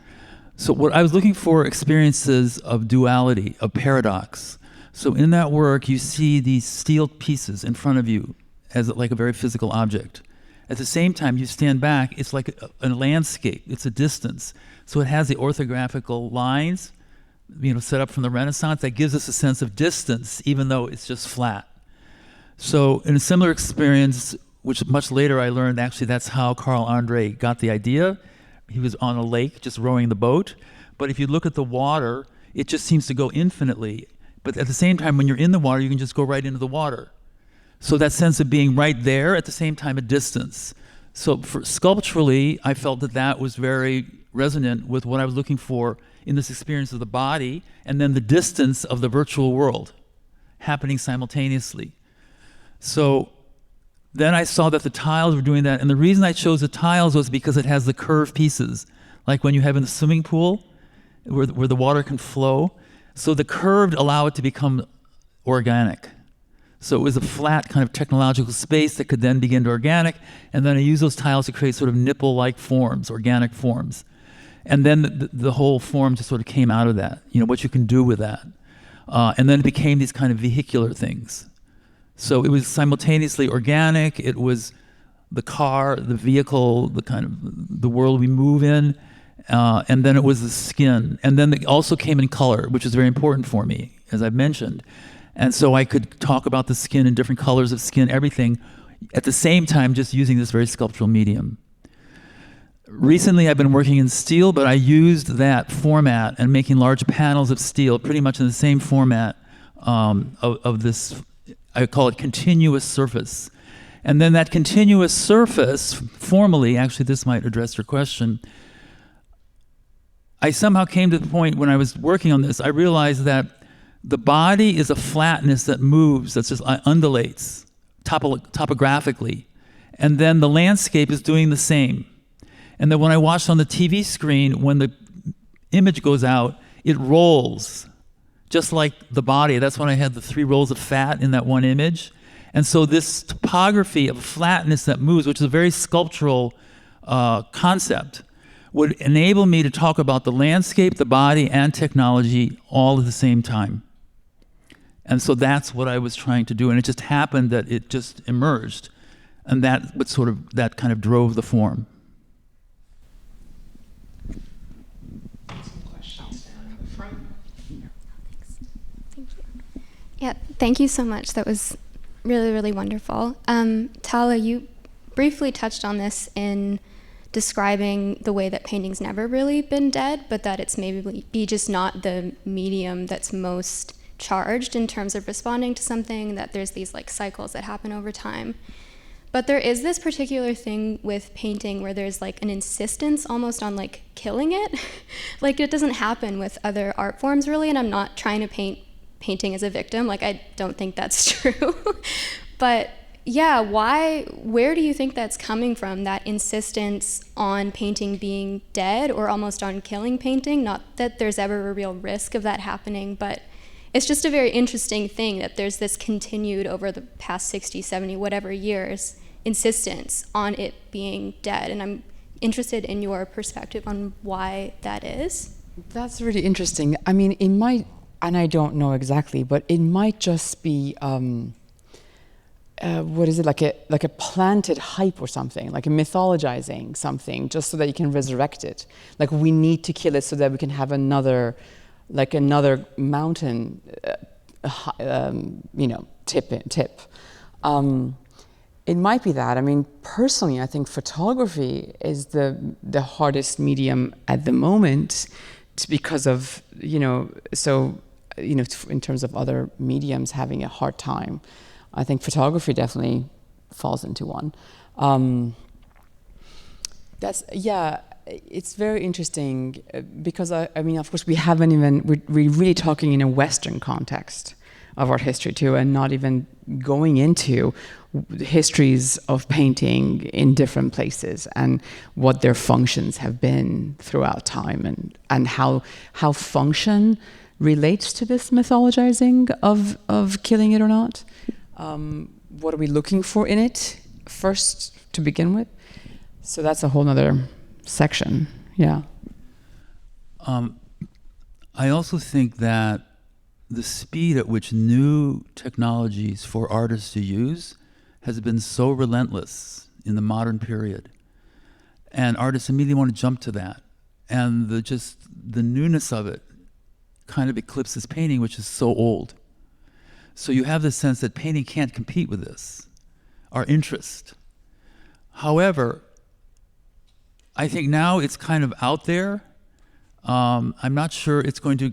So what I was looking for experiences of duality, of paradox. So in that work, you see these steel pieces in front of you as like a very physical object. At the same time, you stand back, it's like a landscape, it's a distance. So it has the orthographical lines, set up from the Renaissance, that gives us a sense of distance, even though it's just flat. So in a similar experience, which much later I learned, actually that's how Carl Andre got the idea. He was on a lake just rowing the boat. But if you look at the water, it just seems to go infinitely. But at the same time, when you're in the water, you can just go right into the water. So that sense of being right there, at the same time a distance. So sculpturally, I felt that was very resonant with what I was looking for in this experience of the body, and then the distance of the virtual world happening simultaneously. So then I saw that the tiles were doing that, and the reason I chose the tiles was because it has the curved pieces, like when you have in the swimming pool, where the water can flow. So the curved allow it to become organic. So it was a flat kind of technological space that could then begin to organic, and then I used those tiles to create sort of nipple-like forms, organic forms. And then the whole form just sort of came out of that, what you can do with that. And then it became these kind of vehicular things. So it was simultaneously organic, it was the car, the vehicle, the kind of the world we move in, and then it was the skin. And then it also came in color, which is very important for me, as I've mentioned. And so I could talk about the skin and different colors of skin, everything, at the same time just using this very sculptural medium. Recently I've been working in steel, but I used that format and making large panels of steel, pretty much in the same format of this, I call it continuous surface. And then that continuous surface, formally, actually this might address your question, I somehow came to the point when I was working on this, I realized that the body is a flatness that moves, that just undulates topographically. And then the landscape is doing the same. And then when I watched on the TV screen, when the image goes out, it rolls, just like the body. That's when I had the 3 rolls of fat in that one image. And so this topography of flatness that moves, which is a very sculptural concept, would enable me to talk about the landscape, the body, and technology all at the same time. And so that's what I was trying to do, and it just happened that it just emerged, and that kind of drove the form. Yeah, thank you so much. That was really, really wonderful. Tala, you briefly touched on this in describing the way that painting's never really been dead, but that it's maybe just not the medium that's most charged in terms of responding to something, that there's these cycles that happen over time. But there is this particular thing with painting where there's an insistence almost on killing it. It doesn't happen with other art forms really, and I'm not trying to paint painting as a victim, I don't think that's true. But yeah, where do you think that's coming from, that insistence on painting being dead or almost on killing painting? Not that there's ever a real risk of that happening, but it's just a very interesting thing that there's this continued over the past 60, 70, whatever years, insistence on it being dead. And I'm interested in your perspective on why that is. That's really interesting. I mean, it might, and I don't know exactly, but it might just be, what is it, like a planted hype or something, like a mythologizing something, just so that you can resurrect it. Like, we need to kill it so that we can have another mountain, tip. It might be that. I mean, personally, I think photography is the hardest medium at the moment, because of in terms of other mediums having a hard time. I think photography definitely falls into one. It's very interesting because I mean, of course, we're really talking in a Western context of art history too, and not even going into histories of painting in different places and what their functions have been throughout time, and how function relates to this mythologizing of killing it or not. What are we looking for in it first to begin with? So that's a whole nother section. Yeah. I also think that the speed at which new technologies for artists to use has been so relentless in the modern period. And artists immediately want to jump to that. And the newness of it kind of eclipses painting, which is so old. So you have this sense that painting can't compete with this, our interest. However, I think now it's kind of out there. I'm not sure it's going to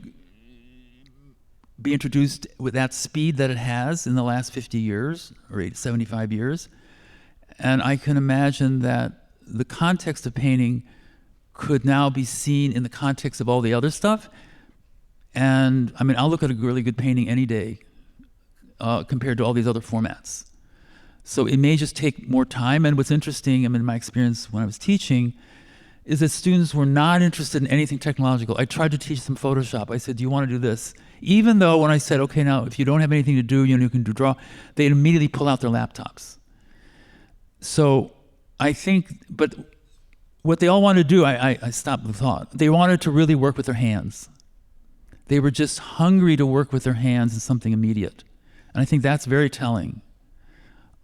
be introduced with that speed that it has in the last 50 years or 75 years. And I can imagine that the context of painting could now be seen in the context of all the other stuff. And I mean, I'll look at a really good painting any day compared to all these other formats. So it may just take more time. And what's interesting, I mean, in my experience when I was teaching, is that students were not interested in anything technological. I tried to teach them Photoshop. I said, do you want to do this? Even though when I said, okay, now if you don't have anything to do, you can do draw, they'd immediately pull out their laptops. So I think, but what they all wanted to do, I stopped the thought. They wanted to really work with their hands. They were just hungry to work with their hands in something immediate. And I think that's very telling.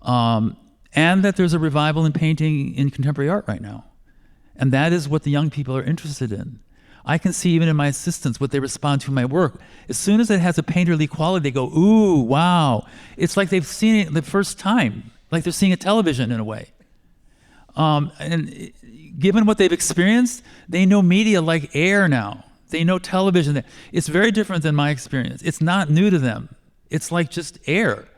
And that there's a revival in painting in contemporary art right now. And that is what the young people are interested in. I can see even in my assistants what they respond to in my work. As soon as it has a painterly quality, they go, ooh, wow. It's like they've seen it the first time, like they're seeing a television in a way. And given what they've experienced, they know media like air now. They know television. It's very different than my experience. It's not new to them. It's like just air.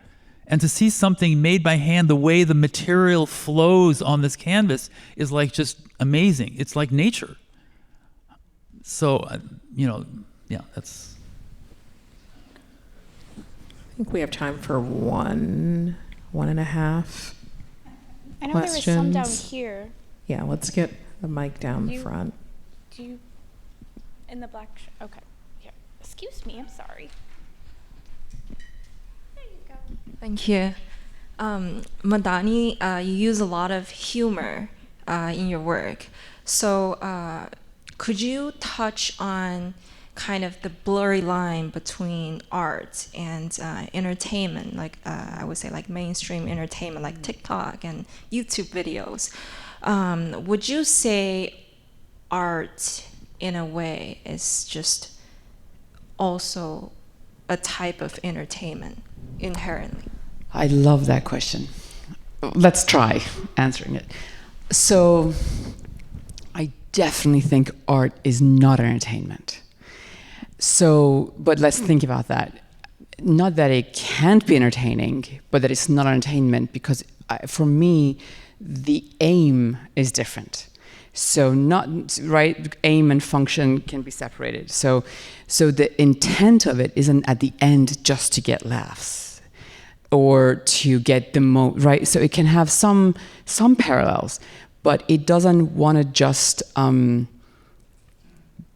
And to see something made by hand, the way the material flows on this canvas is like just amazing. It's like nature. So, yeah, that's... I think we have time for one and a half I know questions. there was some down here. Yeah, let's get the mic down the front. Do you... In the black... okay. Here. Excuse me, I'm sorry. There you go. Thank you. Madani, you use a lot of humor in your work. So could you touch on kind of the blurry line between art and entertainment, like I would say like mainstream entertainment, like TikTok and YouTube videos? Would you say art, in a way, is just also a type of entertainment inherently? I love that question. Let's try answering it. So I definitely think art is not entertainment. So, but let's think about that. Not that it can't be entertaining, but that it's not entertainment, because for me, the aim is different. So not, right, aim and function can be separated. So the intent of it isn't at the end just to get laughs or to get the right? So it can have some parallels, but it doesn't want to just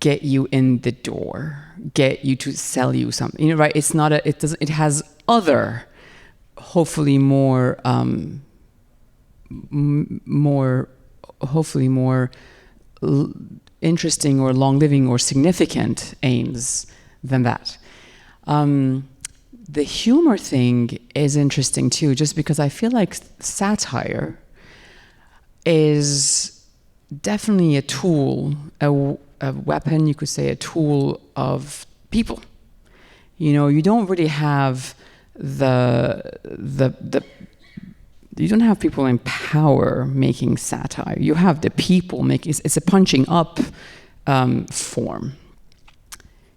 get you in the door, get you to sell you something. You know, right? It's not a. It doesn't. It has other, hopefully more, hopefully more interesting or long-living or significant aims than that. The humor thing is interesting too, just because I feel like satire is definitely a tool, a weapon, you could say, a tool of people. You know, you don't really have you don't have people in power making satire. You have the people making. It's a punching up form,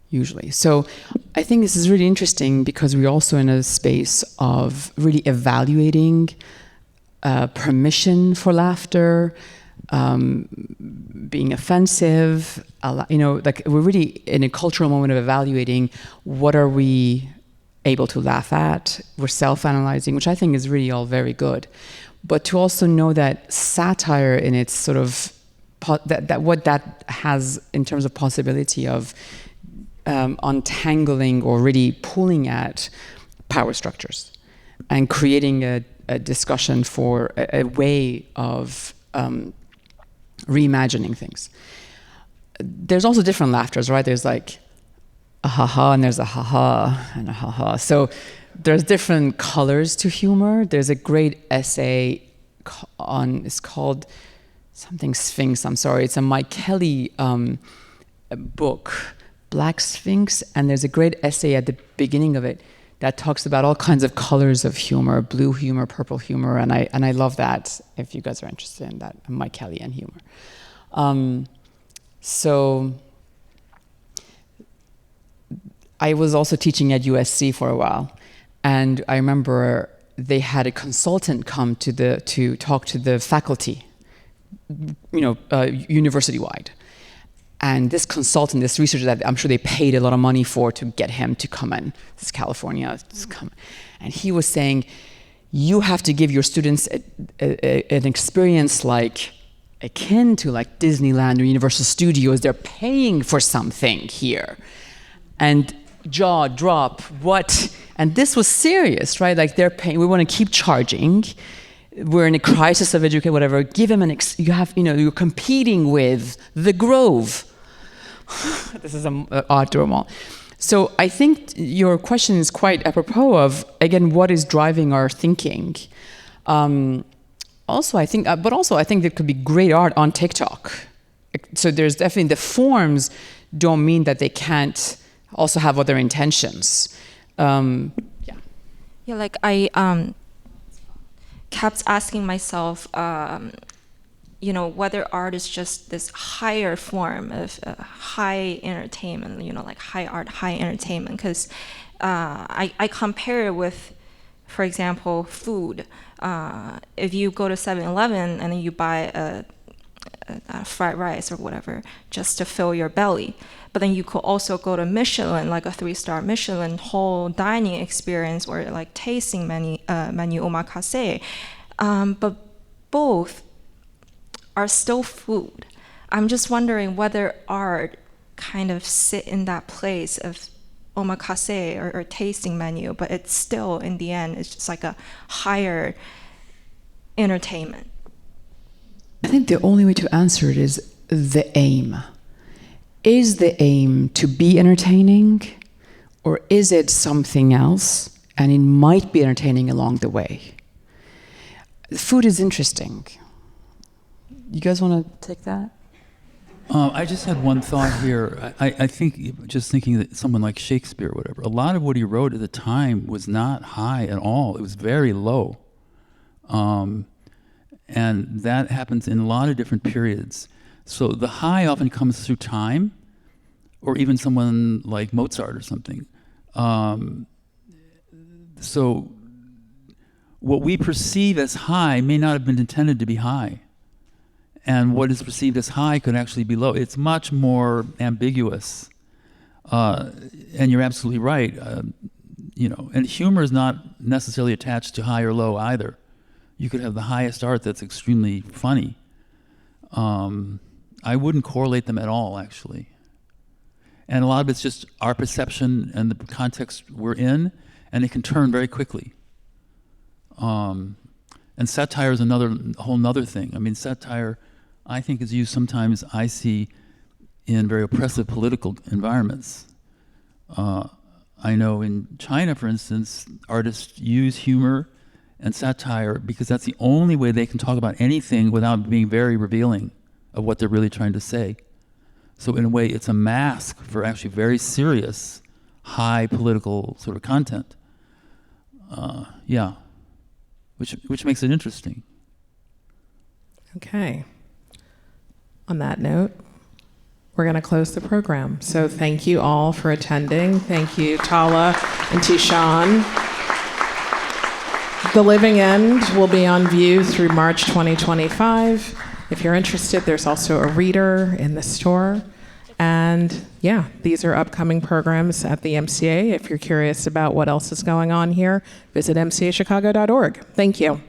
usually. So I think this is really interesting because we're also in a space of really evaluating permission for laughter, being offensive. You know, like we're really in a cultural moment of evaluating what are we able to laugh at. We're self-analyzing, which I think is really all very good. But to also know that satire in its sort of that what that has in terms of possibility of untangling or really pulling at power structures and creating a discussion for a way of reimagining things. There's also different laughters, right? There's like a ha-ha and there's a ha-ha and a ha-ha. So there's different colors to humor. There's a great essay it's called something Sphinx, I'm sorry. It's a Mike Kelly book, Black Sphinx, and there's a great essay at the beginning of it that talks about all kinds of colors of humor, blue humor, purple humor, and I love that, if you guys are interested in that, Mike Kelly and humor. So I was also teaching at USC for a while, and I remember they had a consultant come to talk to the faculty, you know, university-wide. And this consultant, this researcher that I'm sure they paid a lot of money for to get him to come in, this is California, and he was saying, you have to give your students an experience like akin to like Disneyland or Universal Studios. They're paying for something here. And jaw drop, what? And this was serious, right? Like they're paying, we want to keep charging. We're in a crisis of education, whatever. Give them you're competing with the Grove. This is an odd mall. So I think your question is quite apropos of, again, what is driving our thinking. Also, I think there could be great art on TikTok. So there's definitely, the forms don't mean that they can't also have other intentions. Yeah, like I kept asking myself, whether art is just this higher form of high entertainment, like high art, high entertainment, because I compare it with, for example, food. If you go to 7-Eleven and then you buy a fried rice or whatever just to fill your belly, but then you could also go to Michelin, like a 3-star Michelin whole dining experience or like tasting menu omakase. But both are still food. I'm just wondering whether art kind of sit in that place of omakase or tasting menu, but it's still, in the end, it's just like a higher entertainment. I think the only way to answer it is the aim. Is the aim to be entertaining, or is it something else, and it might be entertaining along the way? Food is interesting. You guys want to take that? I just had one thought here. I think, just thinking that someone like Shakespeare or whatever, a lot of what he wrote at the time was not high at all. It was very low. And that happens in a lot of different periods. So the high often comes through time, or even someone like Mozart or something. So what we perceive as high may not have been intended to be high. And what is perceived as high could actually be low. It's much more ambiguous. And you're absolutely right. And humor is not necessarily attached to high or low either. You could have the highest art that's extremely funny. I wouldn't correlate them at all, actually. And a lot of it's just our perception and the context we're in, and it can turn very quickly. And satire is a whole nother thing. I mean, satire, I think, is used sometimes, I see, in very oppressive political environments. I know in China, for instance, artists use humor and satire because that's the only way they can talk about anything without being very revealing of what they're really trying to say. So in a way, it's a mask for actually very serious, high political sort of content. Which makes it interesting. Okay. On that note, we're going to close the program. So thank you all for attending. Thank you, Tala and Tishan. The Living End will be on view through March 2025. If you're interested, there's also a reader in the store. And yeah, these are upcoming programs at the MCA. If you're curious about what else is going on here, visit mcachicago.org. Thank you.